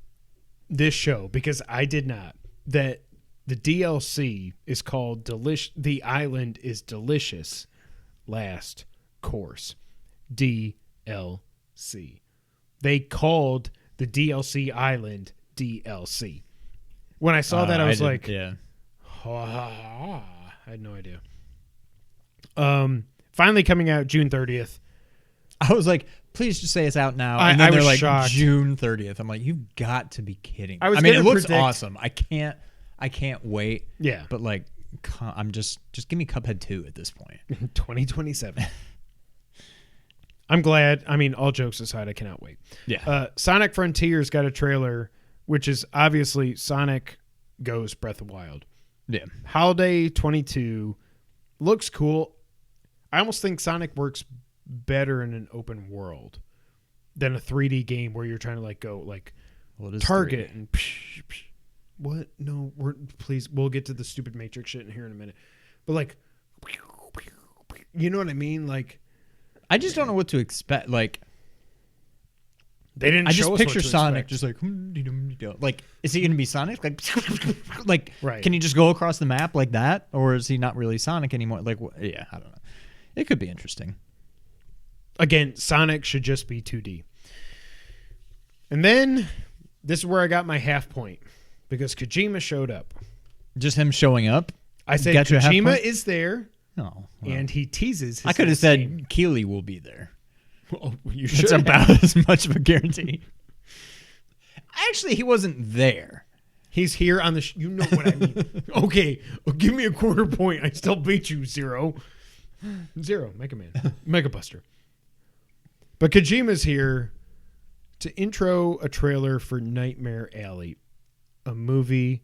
this show, because I did not, that the DLC is called The Island is Delicious Last Course. DLC. They called the DLC Island DLC. When I saw that, I was like, yeah. I had no idea. Finally coming out June 30th. I was like, please just say it's out now. I And then was they're like, shocked. June 30th. I'm like, you've got to be kidding. I mean, gonna it looks predict- awesome. I can't wait. Yeah. But like, I'm just give me Cuphead 2 at this point. 2027. I'm glad. I mean, all jokes aside, I cannot wait. Yeah. Sonic Frontiers got a trailer, which is obviously Sonic Goes Breath of Wild. Yeah. Holiday 22 looks cool. I almost think Sonic works better in an open world than a 3D game where you're trying to like go like Well, it is target 3D. and what? No, please. We'll get to the stupid Matrix shit in here in a minute. But like, you know what I mean? Like, I just don't know what to expect. Like, they didn't. I show just us picture what to Sonic expect. just like, is he going to be Sonic? Like, Right. Can he just go across the map like that, or is he not really Sonic anymore? Like, yeah, I don't know. It could be interesting. Again, Sonic should just be 2D. And then this is where I got my half point because Kojima showed up. Just him showing up. I said Got you a half Kojima point? is there, No, and he teases. His I could have next said game. Keeley will be there. Oh, you should It's have. about as much of a guarantee. Actually, he wasn't there. He's here on the. You know what I mean? Okay, well, give me a quarter point. I still beat you, Zero. Mega Man, Mega Buster. But Kojima's here to intro a trailer for Nightmare Alley, a movie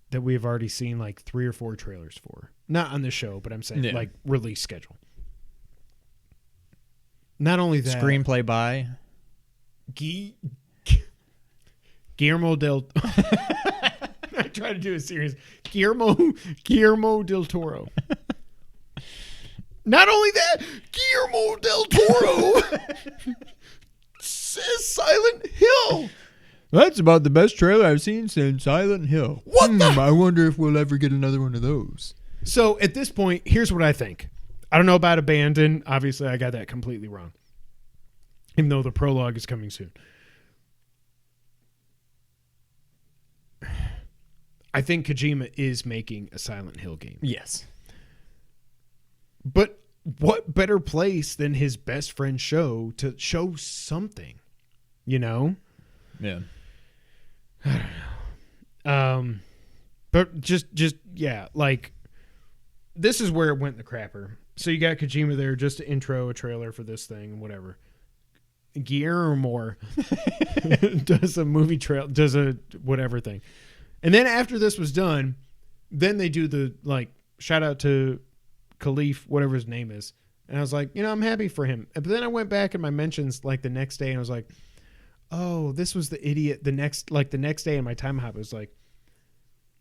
that we have already seen like 3 or 4 trailers for. Not on the show, but I'm saying like release schedule. Not only that, Screenplay by. Guillermo del. I try to do a serious Guillermo del Toro. Not only that, Guillermo del Toro says Silent Hill. That's about the best trailer I've seen since Silent Hill. What the? I wonder if we'll ever get another one of those. So at this point, here's what I think. I don't know about Abandon. Obviously, I got that completely wrong. Even though the prologue is coming soon. I think Kojima is making a Silent Hill game. Yes. But what better place than his best friend show to show something, you know? Yeah. I don't know. But just yeah, like this is where it went the crapper. So you got Kojima there just to intro a trailer for this thing and whatever. Guillermo does a movie trail, does a whatever thing. And then after this was done, then they do the like shout out to Khalif, whatever his name is. And I was like, I'm happy for him. But then I went back in my mentions like the next day and I was like, oh, this was the idiot. The next day in my time hop, it was like,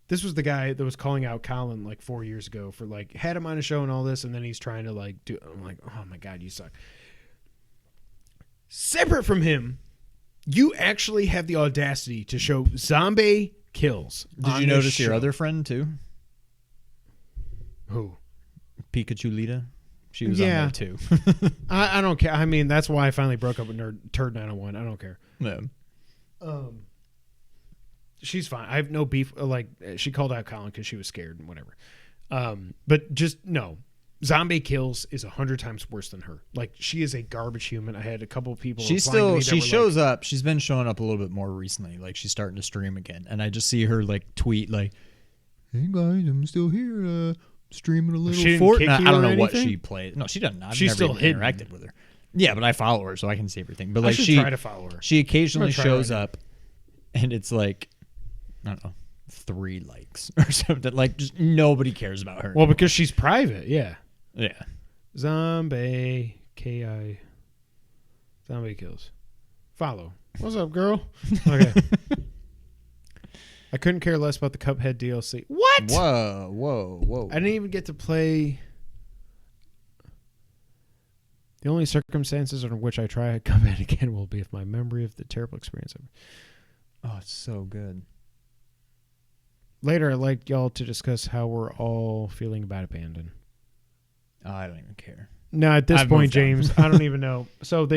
this was the guy that was calling out Colin like 4 years ago for like had him on a show and all this. And then he's trying to like do, I'm like, oh my God, you suck. Separate from him, you actually have the audacity to show zombie kills. Did you notice your other friend too? Who? Pikachu Lita? She was on there too. I don't care. I mean, that's why I finally broke up with Turd 901. I don't care. Yeah. She's fine. I have no beef. Like, she called out Colin because she was scared and whatever. But just, no. Zombie kills is 100 times worse than her. Like, she is a garbage human. I had a couple of people. She shows up. She's been showing up a little bit more recently. Like, she's starting to stream again. And I just see her, like, tweet, like, hey, guys, I'm still here. Streaming a little Fortnite. I don't know what she played. No, she doesn't. I've never even interacted with her. Yeah, but I follow her, so I can see everything. But like, I should try to follow her. She occasionally shows up, and it's like, I don't know, 3 likes or something. Like, just nobody cares about her. Well, because she's private, yeah. Yeah. Zombie KI. Zombie kills. Follow. What's up, girl? Okay. I couldn't care less about the Cuphead DLC. What? Whoa. I didn't even get to play. The only circumstances under which I try Cuphead again will be if my memory of the terrible experience. Oh, it's so good. Later, I'd like y'all to discuss how we're all feeling about Abandon. Oh, I don't even care. No, at this point, James, I don't even know. So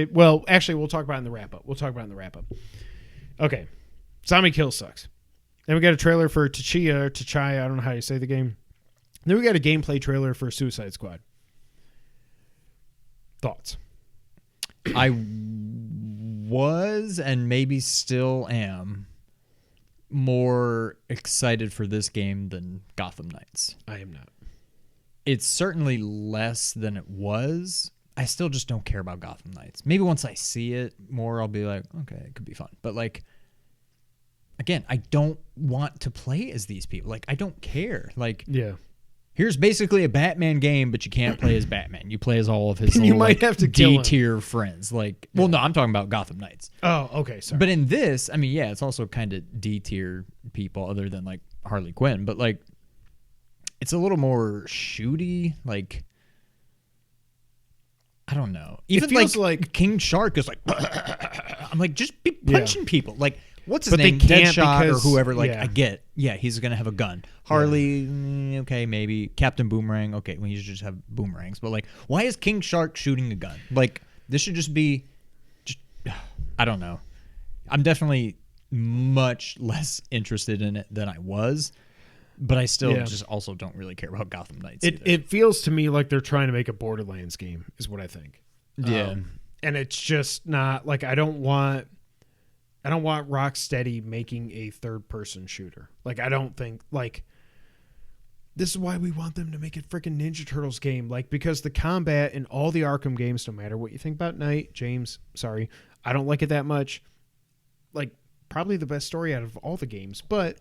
actually, we'll talk about it in the wrap-up. Okay. Zombie Kill sucks. Then we got a trailer for Tachia, I don't know how you say the game. Then we got a gameplay trailer for Suicide Squad. Thoughts? I was and maybe still am more excited for this game than Gotham Knights. I am not. It's certainly less than it was. I still just don't care about Gotham Knights. Maybe once I see it more, I'll be like, okay, it could be fun. But like, again, I don't want to play as these people. Like, I don't care. Like, yeah. Here's basically a Batman game, but you can't play as Batman. You play as all of his little, you might have to kill him. D-tier friends. Like, well, no, I'm talking about Gotham Knights. Oh, okay, sorry. But in this, I mean, yeah, it's also kind of D-tier people other than like Harley Quinn. But like, it's a little more shooty. Like, I don't know. Even it feels like King Shark is like, I'm like, just be punching people. Like, what's his but name? They can't Deadshot because, or whoever. Like, yeah. I get. Yeah, he's going to have a gun. Harley, okay, maybe. Captain Boomerang, okay, well, he should just have boomerangs. But, like, why is King Shark shooting a gun? Like, this should just be, I don't know. I'm definitely much less interested in it than I was. But I still just also don't really care about Gotham Knights. It feels to me like they're trying to make a Borderlands game, is what I think. Yeah. And it's just not, like, I don't want Rocksteady making a third-person shooter. Like, I don't think, like, this is why we want them to make a freaking Ninja Turtles game. Like, because the combat in all the Arkham games, no matter what you think about Knight, James, sorry, I don't like it that much. Like, probably the best story out of all the games. But,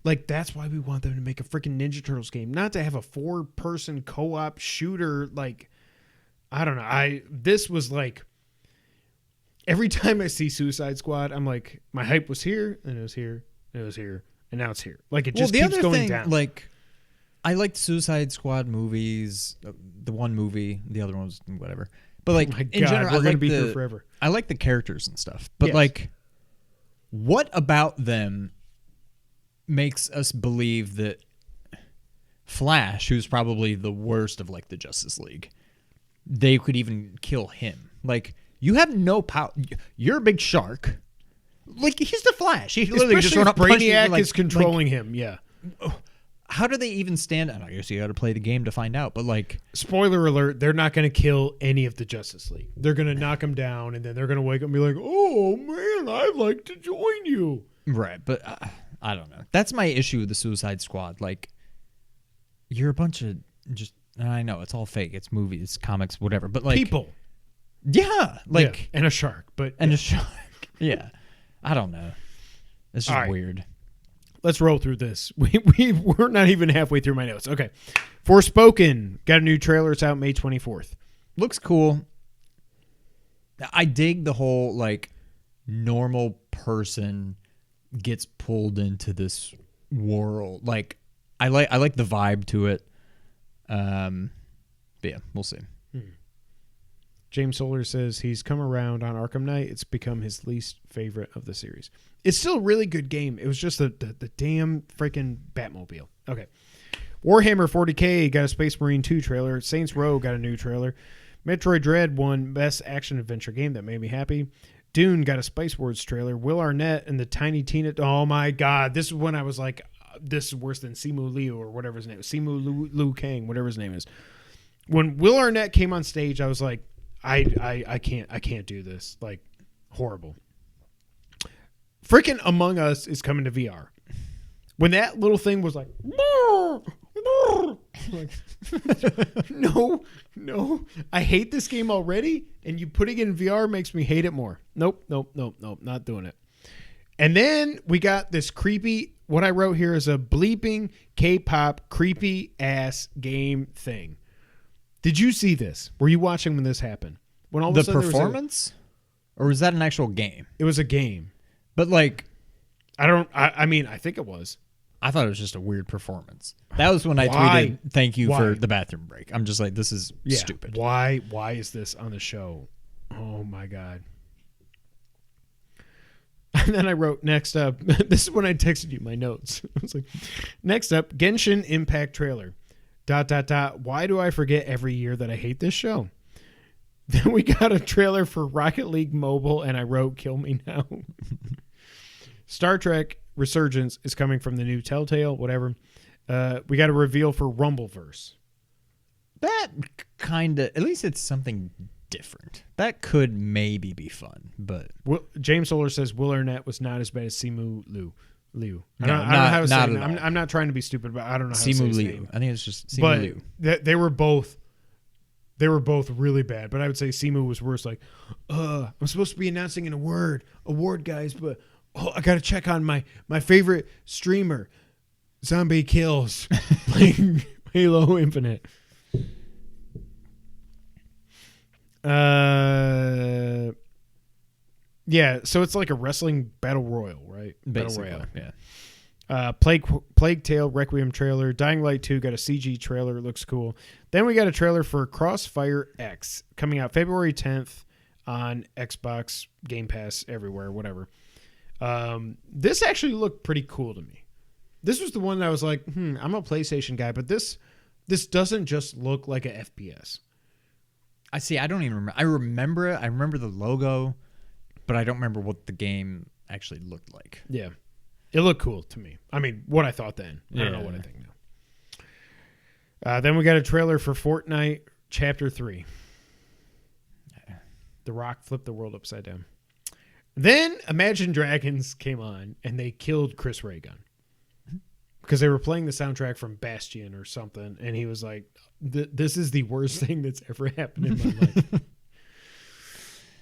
like, that's why we want them to make a freaking Ninja Turtles game. Not to have a 4-person co-op shooter. Like, I don't know. This was, like, every time I see Suicide Squad, I'm like, my hype was here, and it was here, and it was here, and now it's here. Like it just keeps going down. Like, I liked Suicide Squad movies. The one movie, the other one was whatever. But like my in God, general, we're I gonna like be here forever. I like the characters and stuff. But Yes. like, what about them makes us believe that Flash, who's probably the worst of like the Justice League, they could even kill him? Like, you have no power. You're a big shark. Like, he's the Flash. He literally Especially just if run up punching you, Brainiac like- is controlling him. Yeah. How do they even stand? I guess you got to play the game to find out. But like, Spoiler alert: they're not going to kill any of the Justice League. They're going to knock him down, and then they're going to wake up and be like, "Oh man, I'd like to join you." right? But I don't know. That's my issue with the Suicide Squad. Like, you're a bunch of just. I know it's all fake. It's movies, it's comics, whatever. But like, People, yeah, like, yeah, and a shark, but and a shark. Yeah, I don't know. It's just All right. weird. let's roll through this. We're not even halfway through my notes. Okay. Forspoken got a new trailer. It's out May 24th. Looks cool. I dig the whole like normal person gets pulled into this world. Like I like the vibe to it. But yeah, we'll see. James Solar says he's come around on Arkham Knight. It's become his least favorite of the series. It's still a really good game. It was just the damn freaking Batmobile. Okay. Warhammer 40K got a Space Marine 2 trailer. Saints Row got a new trailer. Metroid Dread won Best Action Adventure Game. That made me happy. Dune got a Spice Wars trailer. Will Arnett and the Tiny Tina... Oh, my God. This is when I was like, this is worse than Simu Liu or whatever his name is. Simu Liu Kang, whatever his name is. When Will Arnett came on stage, I was like, I can't do this. Like, horrible. Freaking Among Us is coming to VR. When that little thing was like, like no, I hate this game already, and you putting it in VR makes me hate it more. Nope, not doing it. And then we got this creepy, what I wrote here is a bleeping K-pop creepy ass game thing. Did you see this? Were you watching when this happened? When all of The a sudden performance? Or was that an actual game? it was a game. But like, I mean, I think it was. I thought it was just a weird performance. That was when I Why? tweeted, thank you Why? for the bathroom break. I'm just like, this is stupid. Why is this on the show? Oh my God. And then I wrote, next up, this is when I texted you my notes. I was like, next up, Genshin Impact trailer. ... Why do I forget every year that I hate this show? Then we got a trailer for Rocket League Mobile, and I wrote, kill me now. Star Trek Resurgence is coming from the new Telltale, whatever. We got a reveal for Rumbleverse. That kind of, at least it's something different. That could maybe be fun, but James Solar says Will Arnett was not as bad as Simu Liu. I No, don't know how to say not it. at all. I'm not trying to be stupid, but I don't know how to say Simu his Liu. name. I think it's just Simu But Liu. they were both really bad. But I would say Simu was worse. Like, I'm supposed to be announcing an award, guys, but I got to check on my favorite streamer, Zombie Kills, playing Halo Infinite. Yeah, so it's like a wrestling battle royal, right? Basically, Battle royale. yeah. Plague Tale Requiem trailer. Dying Light 2 got a CG trailer. It looks cool. Then we got a trailer for Crossfire X coming out February 10th on Xbox, Game Pass, everywhere, whatever. This actually looked pretty cool to me. This was the one that I was like, I'm a PlayStation guy, but this doesn't just look like a FPS. I see. I don't even remember. I remember it. I remember the logo, but I don't remember what the game actually looked like. Yeah. It looked cool to me. I mean, what I thought then. I don't know what I think now. Then we got a trailer for Fortnite Chapter 3. The Rock flipped the world upside down. Then Imagine Dragons came on, and they killed Chris Ray Gun. Because they were playing the soundtrack from Bastion or something, and he was like, this is the worst thing that's ever happened in my life.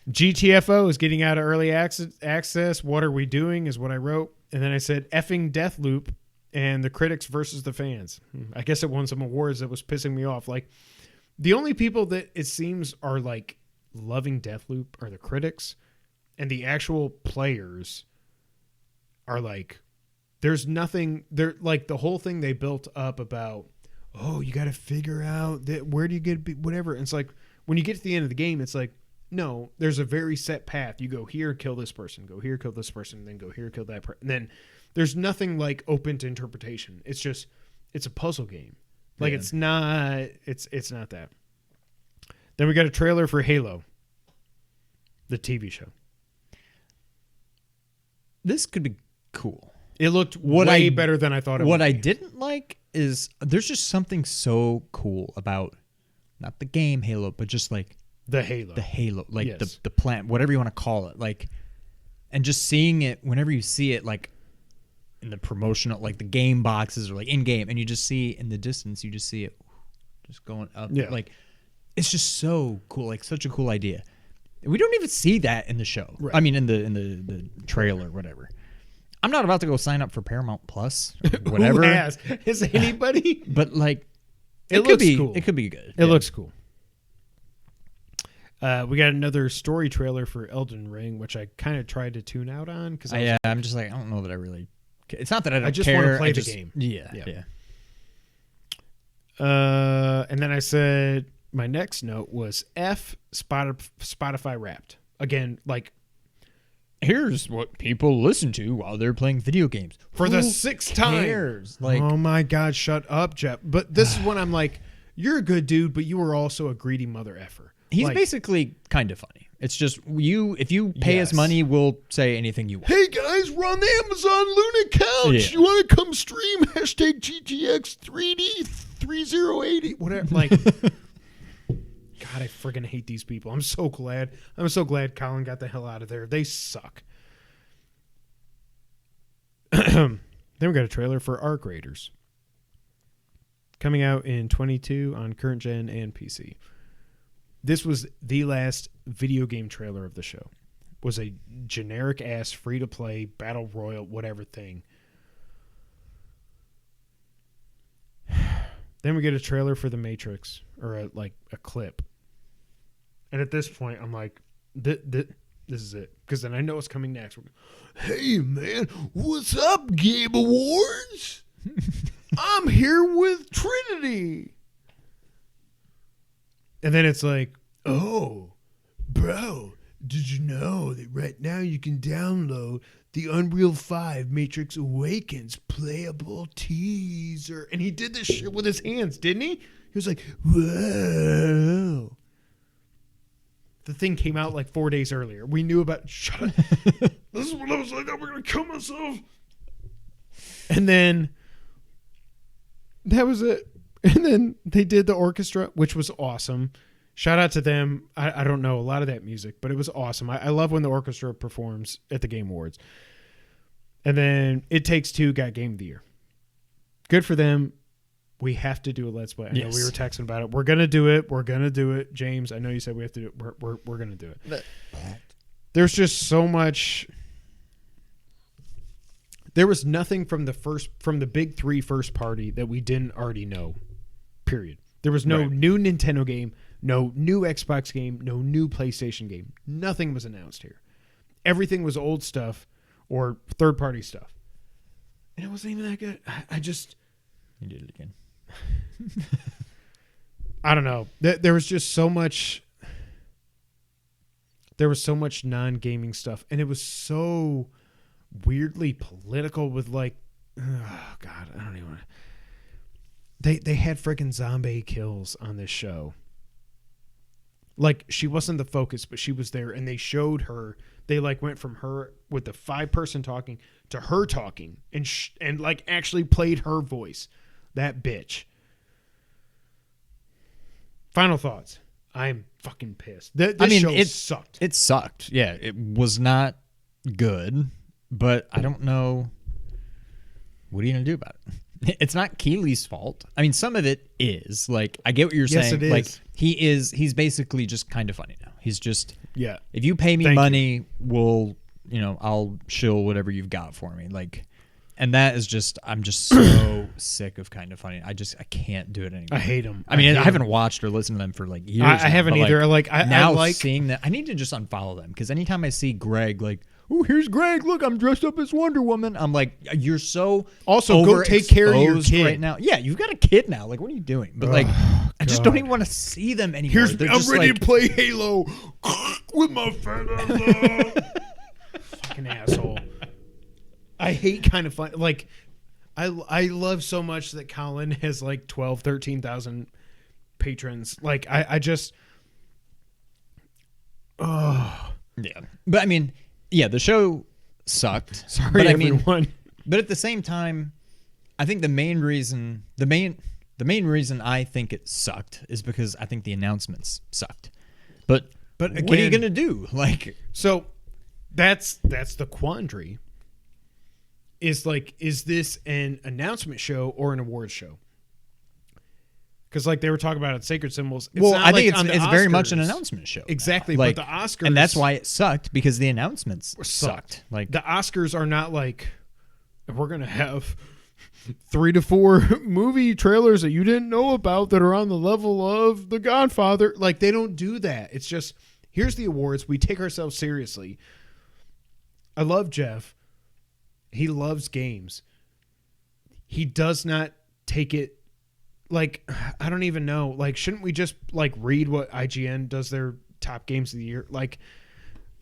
GTFO is getting out of early access. What are we doing is what I wrote. And then I said, effing Deathloop and the critics versus the fans. I guess it won some awards that was pissing me off. Like, the only people that it seems are like loving Deathloop are the critics, and the actual players are like there's nothing there. Like the whole thing they built up about, oh, you got to figure out that where do you get whatever. And it's like when you get to the end of the game, it's like, no, there's a very set path. You go here, kill this person, go here, kill this person, then go here, kill that person. And then there's nothing like open to interpretation. It's just, it's a puzzle game. Like it's not that. Then we got a trailer for Halo, the TV show. This could be cool. It looked way better than I thought it would. What I didn't like is there's just something so cool about not the game Halo, but just like the Halo, like yes. the plant, whatever you want to call it, like, and just seeing it whenever you see it, like in the promotional, like the game boxes or like in game, and you just see in the distance, you just see it just going up, like it's just so cool, like such a cool idea. We don't even see that in the show. Right. I mean, in the trailer, whatever. I'm not about to go sign up for Paramount Plus or whatever. Who has? Is anybody? But like, it looks cool. It could be good. It looks cool. We got another story trailer for Elden Ring, which I kind of tried to tune out on because I'm just like, I don't know that I really. It's not that I don't. I just care. want to play the game. Yeah. And then I said my next note was Spotify Wrapped again. Like, here's what people listen to while they're playing video games for the sixth time. Like, oh my God, shut up, Jeff. But this is when I'm like, you're a good dude, but you were also a greedy mother effer. He's like, basically kind of funny. It's just if you pay us money, we'll say anything you want. Hey guys, we're on the Amazon Luna couch. You want to come stream #GTX 3D 3080 whatever. Like, God, I friggin' hate these people. I'm so glad Colin got the hell out of there. They suck. Then we got a trailer for Arc Raiders coming out in 22 on current gen and PC. This was the last video game trailer of the show. Was a generic ass free to play battle royal whatever thing. Then we get a trailer for The Matrix, or a clip. And at this point, I'm like, this is it, because then I know what's coming next. Hey man, what's up, Game Awards? I'm here with Trinity. And then it's like, oh, bro, did you know that right now you can download the Unreal 5 Matrix Awakens playable teaser? And he did this shit with his hands, didn't he? He was like, whoa. The thing came out like 4 days earlier. We knew about, shut up. This is what I was like, I'm going to kill myself. And then that was it. And then they did the orchestra, which was awesome. Shout out to them. I don't know a lot of that music, but it was awesome. I love when the orchestra performs at the Game Awards. And then It Takes Two got Game of the Year. Good for them. We have to do a Let's Play. I know we were texting about it. We're going to do it. James, I know you said we have to do it. We're going to do it. There's just so much. There was nothing from the big three first party that we didn't already know. Period. There was no new Nintendo game, no new Xbox game, no new PlayStation game. Nothing was announced here. Everything was old stuff or third party stuff. And it wasn't even that good. I just. You did it again. I don't know. There was just so much. There was so much non-gaming stuff, and it was so weirdly political with like, oh God, I don't even want to. They had freaking zombie kills on this show. Like, she wasn't the focus, but she was there, and they showed her. They like went from her with the 5-person talking to her talking, and like actually played her voice. That bitch. Final thoughts. I'm fucking pissed. This show sucked. It sucked. Yeah, it was not good, but I don't know. What are you going to do about it? It's not Keeley's fault. I mean, some of it is. Like, I get what you're saying. Yes, it is. Like, he's basically just kind of funny now. He's just, yeah. If you pay me money, I'll shill whatever you've got for me. Like, and that is just, I'm just so sick of kind of funny. I can't do it anymore. I hate them. I mean, I haven't watched or listened to them for like years. I haven't either. Like, now seeing that, I need to just unfollow them, because anytime I see Greg like, oh, here's Greg. Look, I'm dressed up as Wonder Woman. I'm like, you're so Also, go take care of your overexposed kid right now. Yeah, you've got a kid now. Like, what are you doing? But like, I just don't even want to see them anymore. I'm ready to play Halo with my feathers. Fucking asshole. I hate kind of fun. Like, I love so much that Colin has like 12, 13,000 patrons. Like, I just, oh. Yeah. But I mean, yeah, the show sucked. Sorry, but everyone. But at the same time, I think the main reason I think it sucked is because I think the announcements sucked. But again, what are you gonna do? Like, so that's the quandary. Is like, is this an announcement show or an awards show? Because like they were talking about at Sacred Symbols. well, I think on the it's very much an Oscars. announcement show. Exactly, Like, but the Oscars, and that's why it sucked, because the announcements sucked. Like, the Oscars are not like, we're gonna have 3 to 4 movie trailers that you didn't know about that are on the level of The Godfather. Like, they don't do that. It's just, here's the awards. We take ourselves seriously. I love Jeff. He loves games. He does not take it like, I don't even know. Like, shouldn't we just like read what IGN does their top games of the year? Like,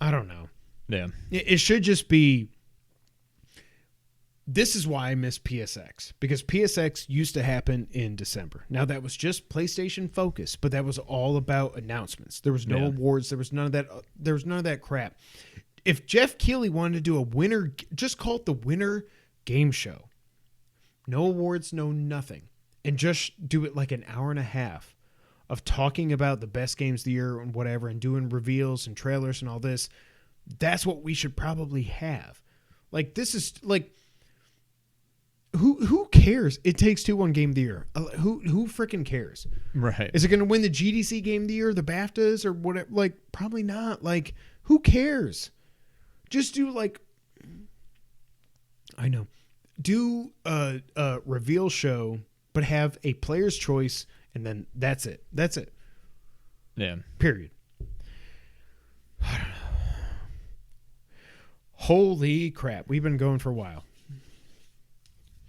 I don't know. yeah, It should just be, this is why I miss PSX, because PSX used to happen in December. Now that was just PlayStation focused, but that was all about announcements. There was no awards. There was none of that. There was none of that crap. If Jeff Keighley wanted to do a winter, just call it the Winter Game Show. No awards, no nothing. And just do it like an hour and a half of talking about the best games of the year and whatever, and doing reveals and trailers and all this. That's what we should probably have. Like, this is like, who cares? It Takes Two won Game of the Year. Who freaking cares? right. Is it going to win the GDC Game of the Year, the BAFTAs, or whatever? Like, probably not. Like, who cares? Just do like, I know, do a reveal show, but have a player's choice, and then that's it. That's it. Yeah. Period. I don't know. Holy crap. We've been going for a while.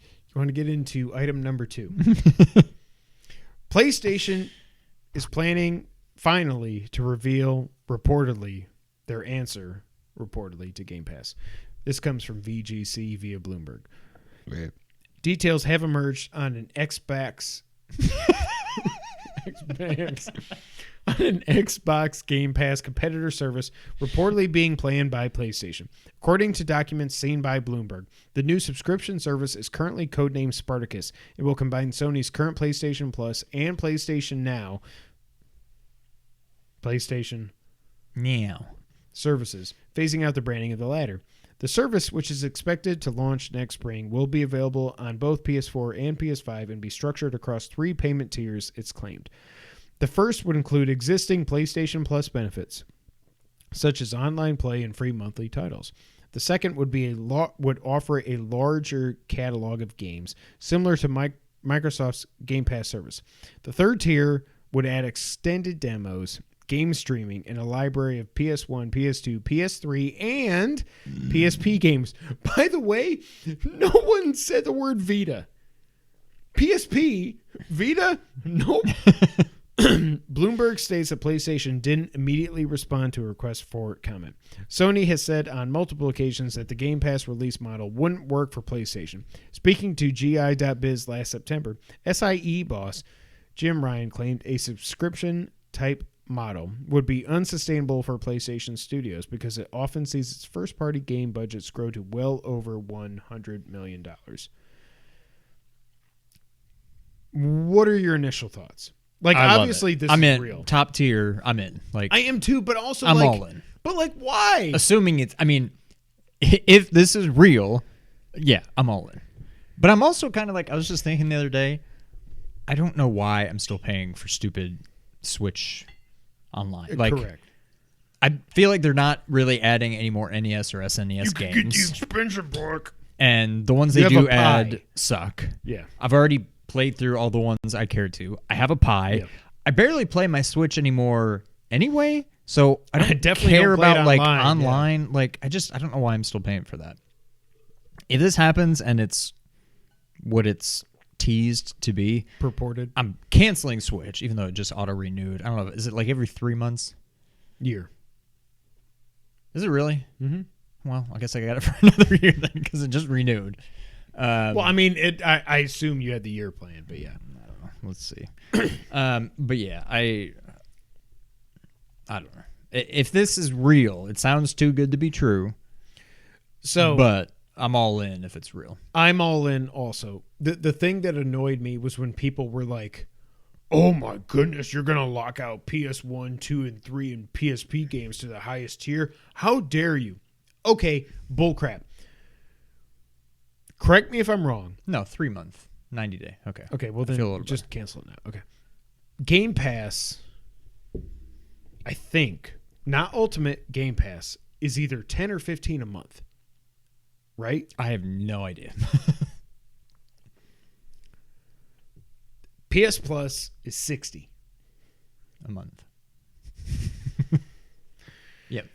You want to get into item number 2? PlayStation is planning finally to reveal reportedly their answer to Game Pass. This comes from VGC via Bloomberg. Right. Details have emerged on an Xbox Game Pass competitor service reportedly being planned by PlayStation. According to documents seen by Bloomberg, the new subscription service is currently codenamed Spartacus. It will combine Sony's current PlayStation Plus and PlayStation Now services, phasing out the branding of the latter. The service, which is expected to launch next spring, will be available on both PS4 and PS5 and be structured across 3 payment tiers, it's claimed. The first would include existing PlayStation Plus benefits, such as online play and free monthly titles. The second would would offer a larger catalog of games, similar to Microsoft's Game Pass service. The third tier would add extended demos, game streaming, and a library of PS1, PS2, PS3, and PSP games. By the way, no one said the word Vita. PSP? Vita? Nope. Bloomberg states that PlayStation didn't immediately respond to a request for comment. Sony has said on multiple occasions that the Game Pass release model wouldn't work for PlayStation. Speaking to GI.biz last September, SIE boss Jim Ryan claimed a subscription-type model would be unsustainable for PlayStation Studios because it often sees its first-party game budgets grow to well over $100 million. What are your initial thoughts? Like, obviously, this I'm is in. real. Top tier, I'm in. Like, I am too, but also, I'm like, all in. But, like, why? Assuming it's, I mean, if this is real, yeah, I'm all in. But I'm also kind of like, I was just thinking the other day, I don't know why I'm still paying for stupid Switch online. Like, correct. I feel like they're not really adding any more NES or SNES Get games. the expansion book. And the ones You they have do a pie. add suck. Yeah. I've already played through all the ones I cared to. I have a pie. Yeah. I barely play my Switch anymore anyway, So I don't definitely care don't play it about like online, online. Like I don't know why I'm still paying for that. If this happens and it's what it's teased to be, Purported I'm canceling Switch, even though it just auto renewed. I don't know. Is it like every 3 months? year. Is it really? Mm-hmm. Well, I guess I got it for another year then because it just renewed. Well, I mean, I assume you had the year plan, but yeah. I don't know. Let's see. But yeah, I don't know. If this is real, it sounds too good to be true. So, But I'm all in if it's real. I'm all in also. The thing that annoyed me was when people were like, oh my goodness, you're going to lock out PS1, 2, and 3 and PSP games to the highest tier? How dare you? Okay, bullcrap. Correct me if I'm wrong. No, 3 month, 90 day. Okay. Okay, well I feel a then little just cancel it now. Okay. Game Pass, I think, not Ultimate Game Pass, is either 10 or 15 a month. Right? I have no idea. PS Plus is 60 A month. Yep.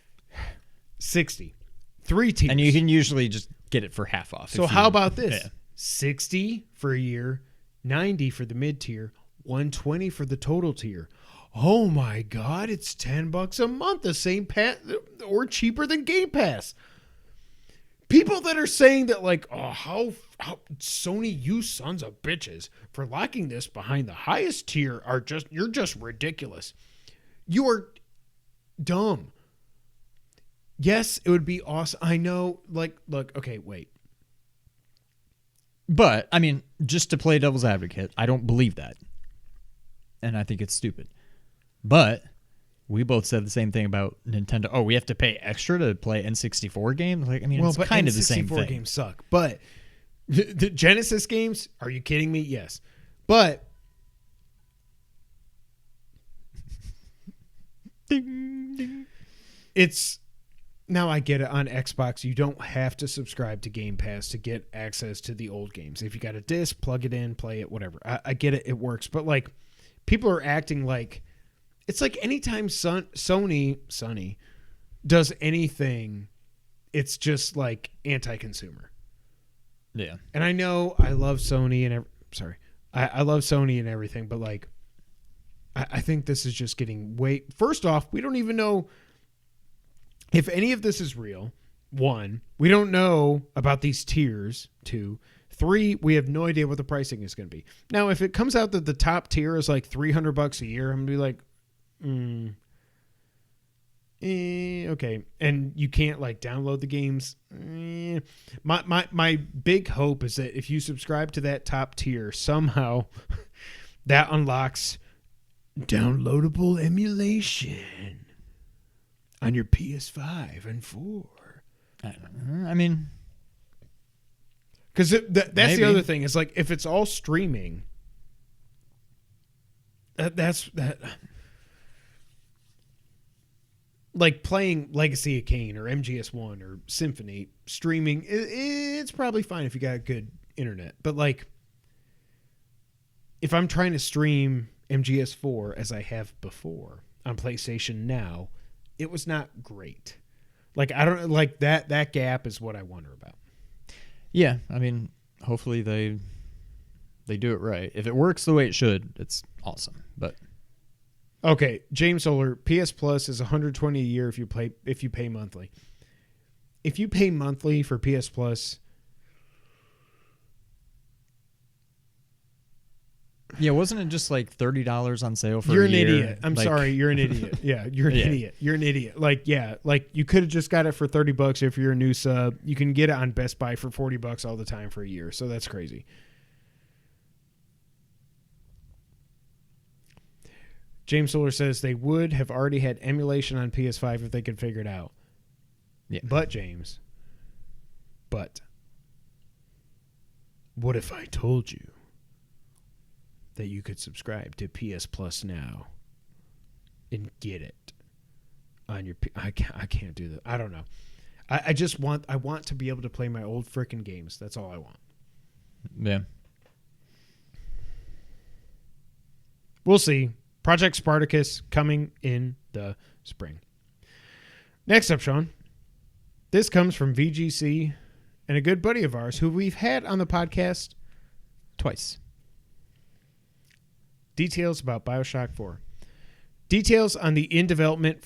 60. 3 tiers. And you can usually just get it for half off. So if how you- about this? Yeah. 60 for a year, 90 for the mid tier, 120 for the total tier. Oh my God, it's $10 a month, the same or cheaper than Game Pass. People that are saying that like, oh, how Sony, you sons of bitches, for locking this behind the highest tier you're just ridiculous. You are dumb. Yes, it would be awesome. I know, like, look, okay, wait. But, I mean, just to play devil's advocate, I don't believe that. And I think it's stupid. But we both said the same thing about Nintendo. Oh, we have to pay extra to play N64 games? Like, I mean, it's kind of the same N64 thing. games suck. But the Genesis games, are you kidding me? Yes. But Ding, ding. it's now I get it. On Xbox, you don't have to subscribe to Game Pass to get access to the old games. If you got a disc, plug it in, play it, whatever. I get it. It works. But like, people are acting like it's like anytime Sony does anything, it's just like anti-consumer. Yeah. And I know I love Sony and I love Sony and everything, but like, I think this is just getting way. First off, we don't even know if any of this is real. 1, we don't know about these tiers. 2, 3, we have no idea what the pricing is going to be. Now, if it comes out that the top tier is like $300 a year, I'm going to be like, okay. And you can't like download the games. My big hope is that if you subscribe to that top tier, somehow that unlocks downloadable emulation on your PS5 and 4. I mean, because that's Maybe. the other thing is like if it's all streaming, that's like playing Legacy of Kain or MGS1 or Symphony streaming. It's probably fine if you got good internet, but like if I'm trying to stream MGS4 as I have before on PlayStation Now, it was not great. Like I don't like that gap is what I wonder about. yeah. I mean, hopefully they do it right. If it works the way it should, it's awesome. But Okay, James Solar, PS Plus is $120 a year if you pay monthly. If you pay monthly for PS Plus, yeah, wasn't it just like $30 on sale for you're a an year? idiot. I'm Like, sorry, you're an idiot. Yeah, you're an Yeah. idiot. You're an idiot. Like, yeah, like you could have just got it for $30 if you're a new sub. You can get it on Best Buy for $40 all the time for a year. So that's crazy. James Solar says they would have already had emulation on PS5 if they could figure it out. Yeah. But James, what if I told you that you could subscribe to PS Plus now and get it on your I can't do that. I don't know. I want to be able to play my old frickin' games. That's all I want. Yeah. We'll see. Project Spartacus coming in the spring. Next up, Sean. This comes from VGC and a good buddy of ours who we've had on the podcast Twice. Details about Bioshock 4. Details on the in-development...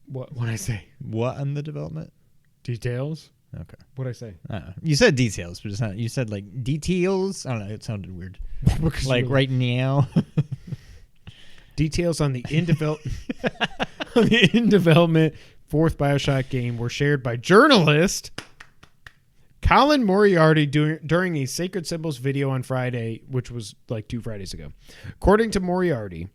What did I say? What on the development? Details? Okay. What did I say? I don't know. You said details, but it's not. You said like details. I don't know. It sounded weird. Like right now. Details on the in-development fourth Bioshock game were shared by journalist Colin Moriarty during a Sacred Symbols video on Friday, which was like 2 Fridays ago. According to Moriarty,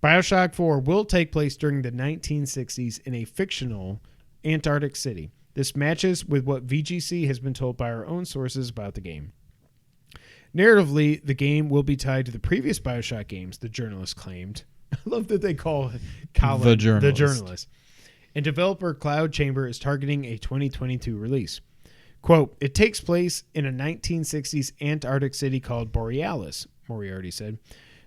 Bioshock 4 will take place during the 1960s in a fictional Antarctic city. This matches with what VGC has been told by our own sources about the game. Narratively, the game will be tied to the previous Bioshock games, the journalist claimed. I love that they call Colin the journalist. And developer Cloud Chamber is targeting a 2022 release. Quote, it takes place in a 1960s Antarctic city called Borealis, Moriarty said.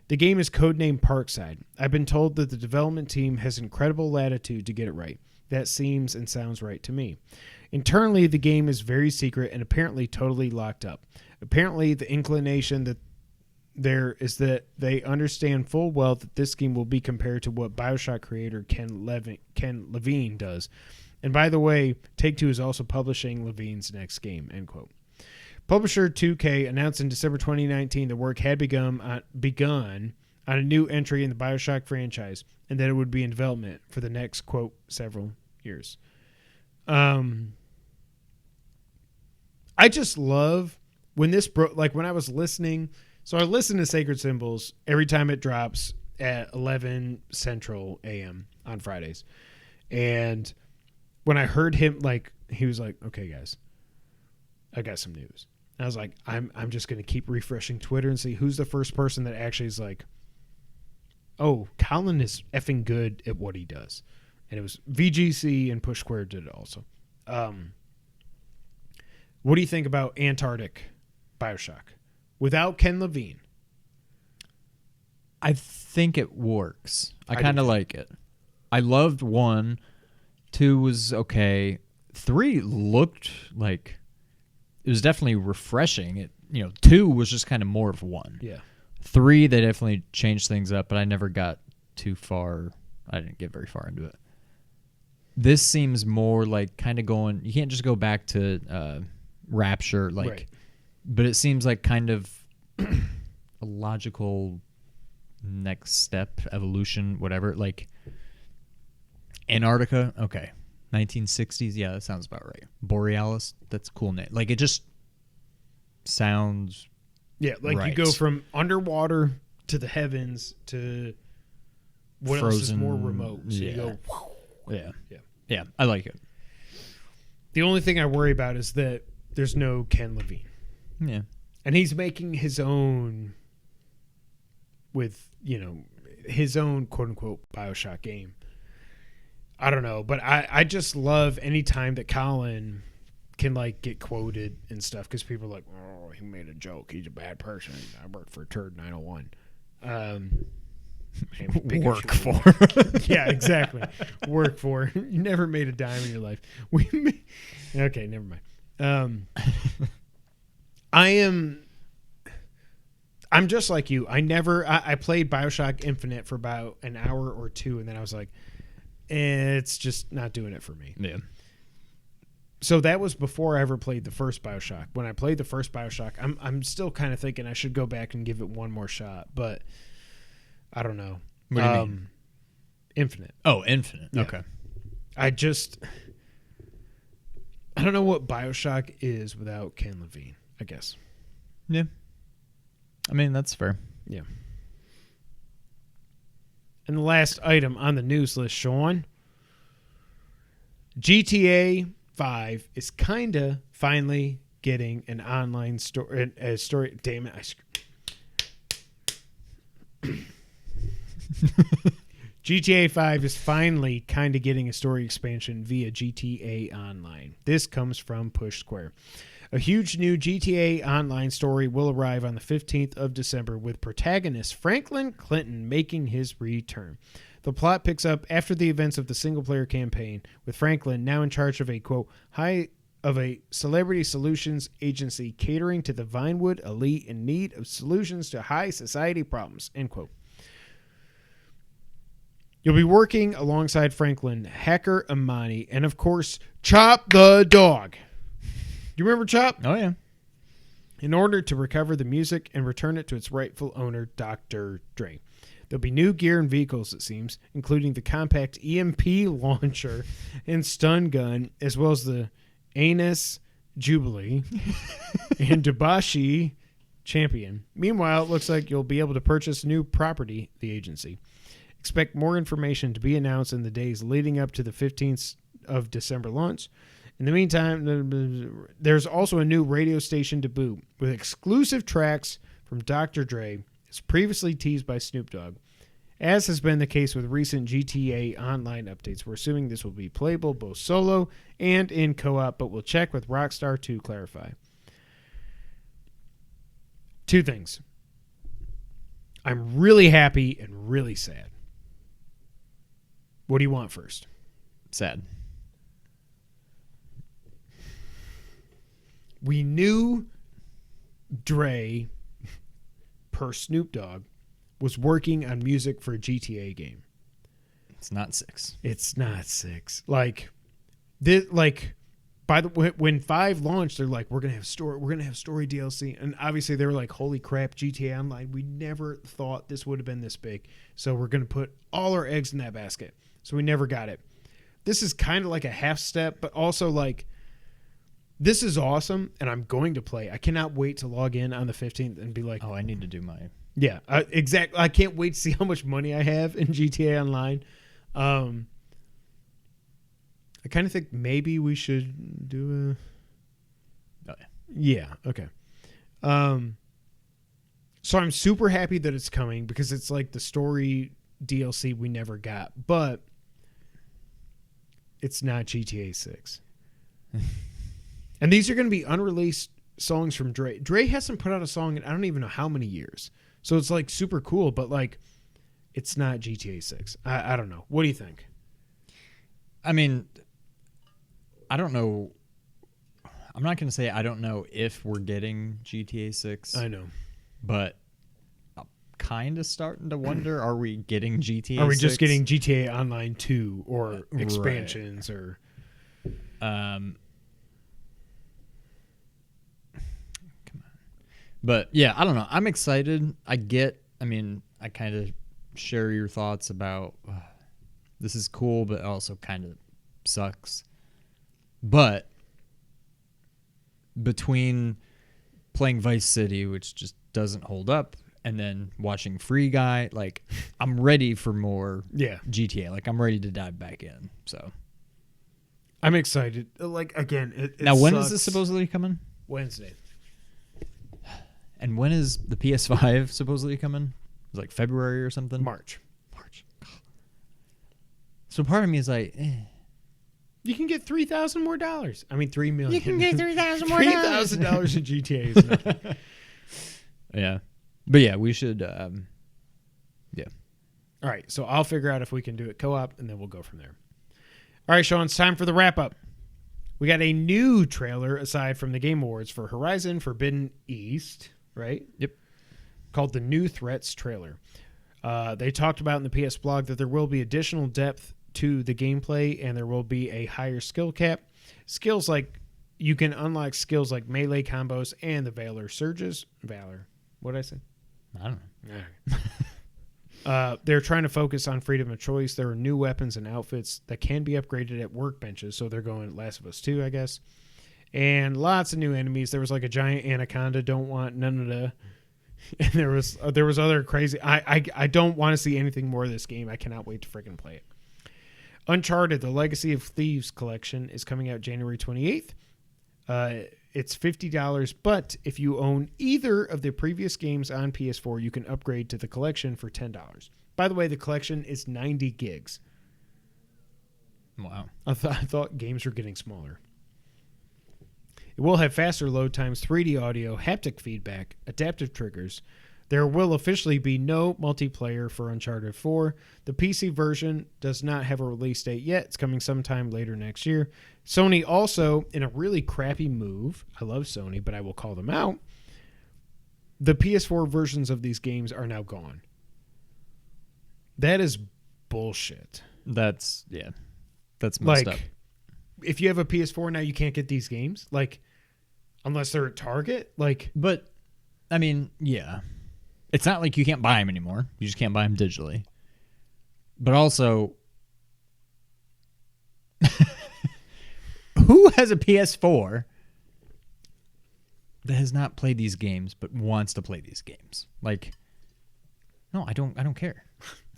The game is codenamed Parkside. I've been told that the development team has incredible latitude to get it right. That seems and sounds right to me. Internally, the game is very secret and apparently totally locked up. Apparently, the inclination that there is that they understand full well that this game will be compared to what Bioshock creator Ken Levine does. And by the way, Take-Two is also publishing Levine's next game, end quote. Publisher 2K announced in December 2019 the work had begun on a new entry in the Bioshock franchise and that it would be in development for the next, quote, several years. I just love when this when I was listening. So I listen to Sacred Symbols every time it drops at 11 Central AM on Fridays. And when I heard him, he was like, okay, guys, I got some news. And I was like, I'm just going to keep refreshing Twitter and see who's the first person that actually is like, oh, Colin is effing good at what he does. And it was VGC and Push Square did it also. What do you think about Antarctic Bioshock without Ken Levine? I think it works. I kind of like it. I loved 1. 2 was okay. 3 looked like it was definitely refreshing. 2 was just kind of more of 1. Yeah. 3, they definitely changed things up, but I never got too far. I didn't get very far into it. This seems more like kind of going. You can't just go back to Rapture, right. But it seems like kind of a logical next step, evolution, whatever. Like Antarctica, okay. 1960s, yeah, that sounds about right. Borealis, that's a cool name. Like it just sounds right. You go from underwater to the heavens to what Frozen, else is more remote. So you go, yeah, I like it. The only thing I worry about is that there's no Ken Levine. Yeah. And he's making his own with, his own quote-unquote Bioshock game. I don't know, but I just love any time that Colin can, get quoted and stuff because people are like, oh, he made a joke. He's a bad person. I work for Turd 901. Work for. Yeah, exactly. Work for. You never made a dime in your life. Okay, never mind. I'm just like you. I played Bioshock Infinite for about an hour or 2, and then I was like, it's just not doing it for me. Yeah. So that was before I ever played the first Bioshock. When I played the first Bioshock, I'm still kind of thinking I should go back and give it one more shot, but I don't know. What do you mean? Infinite. Oh, Infinite. Yeah. Okay. I don't know what Bioshock is without Ken Levine, I guess. Yeah. I mean, that's fair. Yeah. And the last item on the news list, Sean, GTA 5 is kind of finally getting an online story. Damn it. GTA 5 is finally kind of getting a story expansion via GTA Online. This comes from Push Square. A huge new GTA Online story will arrive on the 15th of December with protagonist Franklin Clinton making his return. The plot picks up after the events of the single-player campaign, with Franklin now in charge of a, quote, celebrity solutions agency catering to the Vinewood elite in need of solutions to high society problems, end quote. You'll be working alongside Franklin, hacker Amani, and of course, Chop the dog. You remember Chop? Oh, yeah. In order to recover the music and return it to its rightful owner, Dr. Dre. There'll be new gear and vehicles, it seems, including the compact EMP launcher and stun gun, as well as the Anus Jubilee and Dabashi Champion. Meanwhile, it looks like you'll be able to purchase new property, the agency. Expect more information to be announced in the days leading up to the 15th of December launch. In the meantime, there's also a new radio station to boot with exclusive tracks from Dr. Dre, as previously teased by Snoop Dogg. As has been the case with recent GTA Online updates, we're assuming this will be playable both solo and in co-op, but we'll check with Rockstar to clarify. Two things. I'm really happy and really sad. What do you want first? Sad. We knew Dre, per Snoop Dogg, was working on music for a GTA game. It's not 6. It's not 6. Like, when 5 launched, they're like, we're gonna have story DLC, and obviously they were like, holy crap, GTA Online. We never thought this would have been this big, so we're gonna put all our eggs in that basket. So we never got it. This is kind of like a half step, but also like, this is awesome, and I'm going to play. I cannot wait to log in on the 15th and be like, Oh, I need to do my... yeah, exactly. I can't wait to see how much money I have in GTA Online. I kind of think maybe we should do a... Oh, yeah. Yeah, okay. So I'm super happy that it's coming because it's like the story DLC we never got, but it's not GTA 6. And these are going to be unreleased songs from Dre. Dre hasn't put out a song in I don't even know how many years. So it's like super cool, but like it's not GTA 6. I don't know. What do you think? I mean, I don't know. I'm not going to say I don't know if we're getting GTA 6. I know. But I'm kind of starting to wonder, are we getting GTA 6? Are we just getting GTA Online 2 or expansions or... But yeah, I don't know. I'm excited. I kind of share your thoughts about this is cool, but also kind of sucks. But between playing Vice City, which just doesn't hold up, and then watching Free Guy, like I'm ready for more GTA. Like I'm ready to dive back in. So I'm excited. Like again, it now when sucks. is this supposedly coming? Wednesday. And when is the PS5 supposedly coming? It's like February or something? March. So part of me is like, You can get $3,000 more. I mean, $3 million. You can get $3,000 more. $3,000 in GTA is nothing. Yeah. But yeah, we should, yeah. All right, so I'll figure out if we can do it co-op, and then we'll go from there. All right, Sean, it's time for the wrap-up. We got a new trailer, aside from the Game Awards, for Horizon Forbidden East, right? Yep. Called the New Threats trailer. They talked about in the PS blog that there will be additional depth to the gameplay, and there will be a higher skill cap. Skills like, you can unlock skills like melee combos and the Valor Surges. Valor. What did I say? I don't know. They're trying to focus on freedom of choice. There are new weapons and outfits that can be upgraded at workbenches, so they're going Last of Us 2, I guess. And lots of new enemies. There was like a giant anaconda. Don't want none of the... And there was other crazy... I don't want to see anything more of this game. I cannot wait to freaking play it. Uncharted, the Legacy of Thieves collection is coming out January 28th. It's $50, but if you own either of the previous games on PS4, you can upgrade to the collection for $10. By the way, the collection is 90 gigs. Wow. I thought games were getting smaller. It will have faster load times, 3D audio, haptic feedback, adaptive triggers. There will officially be no multiplayer for Uncharted 4. The PC version does not have a release date yet. It's coming sometime later next year. Sony also, in a really crappy move, I love Sony, but I will call them out, the PS4 versions of these games are now gone. That is bullshit. That's messed up. If you have a PS4 now, you can't get these games? Like, unless they're at Target? Like, But, I mean, yeah. It's not like you can't buy them anymore. You just can't buy them digitally. But also, who has a PS4 that has not played these games but wants to play these games? Like, no, I don't care.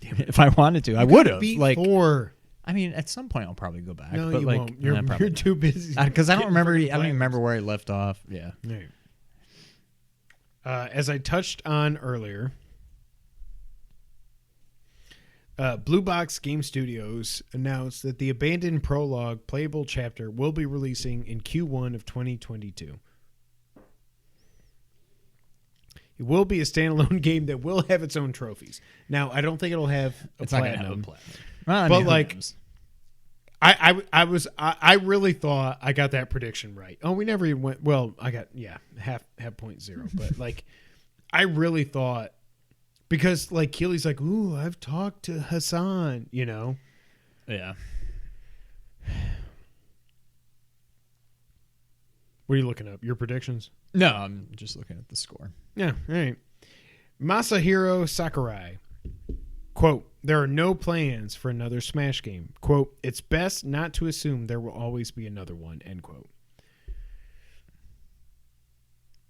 If I wanted to, I would have. Like, 4. I mean, at some point I'll probably go back. No, but you like, won't. You're probably too busy. Because I don't remember. I don't even remember where I left off. Yeah. Right. As I touched on earlier, Blue Box Game Studios announced that the abandoned prologue playable chapter will be releasing in Q1 of 2022. It will be a standalone game that will have its own trophies. Now, I don't think it'll have a It's not platinum. gonna have a platinum. Well, I But, mean, who like, knows? I really thought I got that prediction right. Oh, we never even went. Well, I got half 0.0, but like I really thought, because like Keely's like, ooh, I've talked to Hassan, you know. Yeah. What are you looking up? Your predictions? No, I'm just looking at the score. Yeah, all right. Masahiro Sakurai, quote, there are no plans for another Smash game. Quote, it's best not to assume there will always be another one, end quote.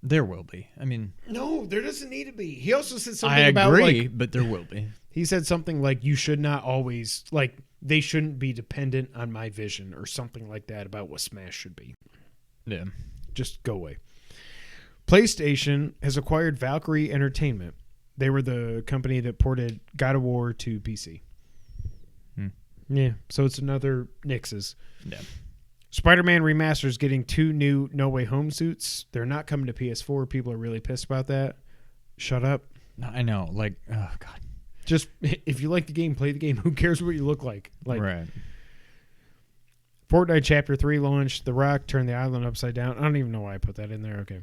There will be. I mean, No, there doesn't need to be. He also said something I about agree, like, but there will be. he said something like you should not always, like, they shouldn't be dependent on my vision or something like that about what Smash should be. Yeah. Just go away. PlayStation has acquired Valkyrie Entertainment. They were the company that ported God of War to PC. Yeah, so it's another Nix's. Yeah. Spider-Man Remastered is getting 2 new No Way Home suits. They're not coming to PS4. People are really pissed about that. Shut up. No, I know. Like, oh, God. Just, if you like the game, play the game. Who cares what you look like? Like, Right. Fortnite Chapter 3 launched. The Rock turned the island upside down. I don't even know why I put that in there. Okay.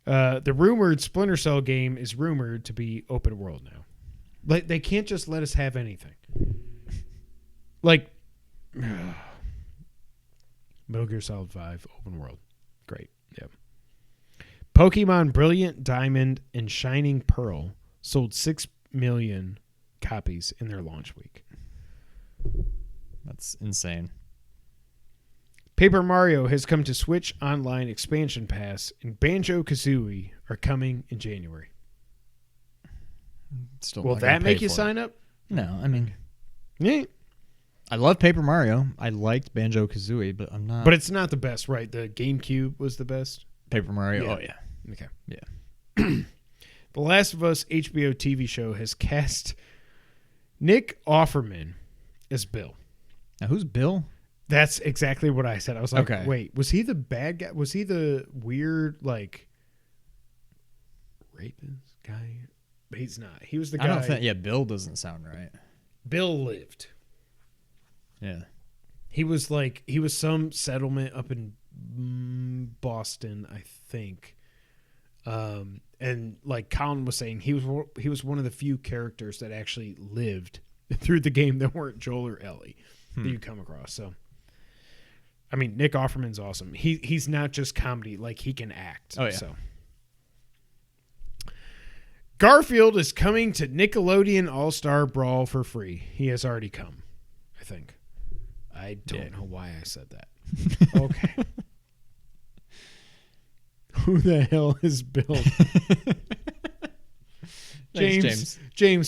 The rumored Splinter Cell game is rumored to be open world now. Like, they can't just let us have anything. Like, Metal Gear Solid 5 open world. Great. Yep. Pokemon Brilliant Diamond and Shining Pearl sold 6 million copies in their launch week. That's insane. Paper Mario has come to Switch Online Expansion Pass, and Banjo-Kazooie are coming in January. Still Will not gonna that make pay you for sign it. up? No, I mean, Yeah. I love Paper Mario. I liked Banjo-Kazooie, but I'm not. But it's not the best, right? The GameCube was the best. Paper Mario? Yeah. Oh, yeah. Okay. Yeah. The Last of Us HBO TV show has cast Nick Offerman as Bill. Now, who's Bill? That's exactly what I said. I was like, Okay. wait, was he the bad guy? Was he the weird, like, rapist guy? But he's not. He was the guy. I don't think. Yeah, Bill doesn't sound right. Bill lived. Yeah. He was some settlement up in Boston, I think. And like Colin was saying, he was one of the few characters that actually lived through the game that weren't Joel or Ellie that you come across. So, I mean, Nick Offerman's awesome. He's not just comedy; like he can act. Oh, yeah. So, Garfield is coming to Nickelodeon All-Star Brawl for free. He has already come, I think. I don't know why I said that. Okay. Who the hell is Bill? James,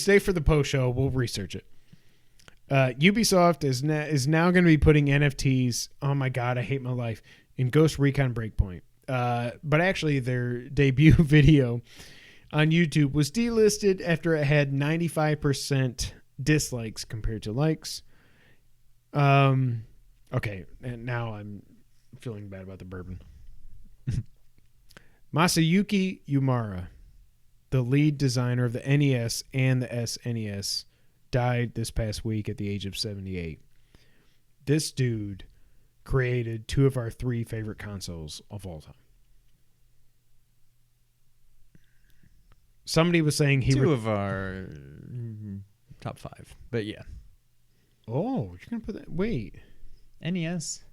stay for the post show. We'll research it. Ubisoft is now going to be putting NFTs. Oh my god, I hate my life. In Ghost Recon Breakpoint. But actually, their debut video on YouTube was delisted after it had 95% dislikes compared to likes. Okay, and now I'm feeling bad about the bourbon. Masayuki Umara, the lead designer of the NES and the SNES, died this past week at the age of 78. This dude created 2 of our 3 favorite consoles of all time. Somebody was saying 2 of our top 5, but yeah. Oh, you're gonna put that? Wait, NES.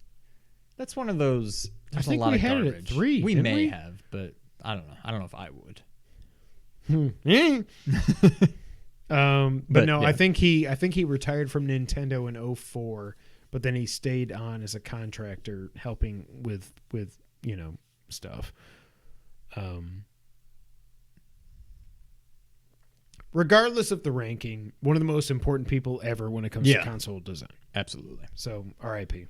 That's one of those. I There's think a lot we of had garbage. it at 3. We didn't may we? have, but I don't know. I don't know if I would. But no, yeah. I think he retired from Nintendo in 2004, but then he stayed on as a contractor helping with stuff. Regardless of the ranking, one of the most important people ever when it comes to console design. Absolutely. So, RIP.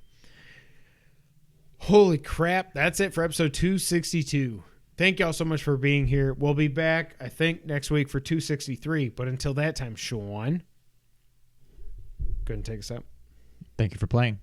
Holy crap, that's it for episode 262. Thank y'all so much for being here. We'll be back, I think, next week for 263. But until that time, Sean, go ahead and take us out. Thank you for playing.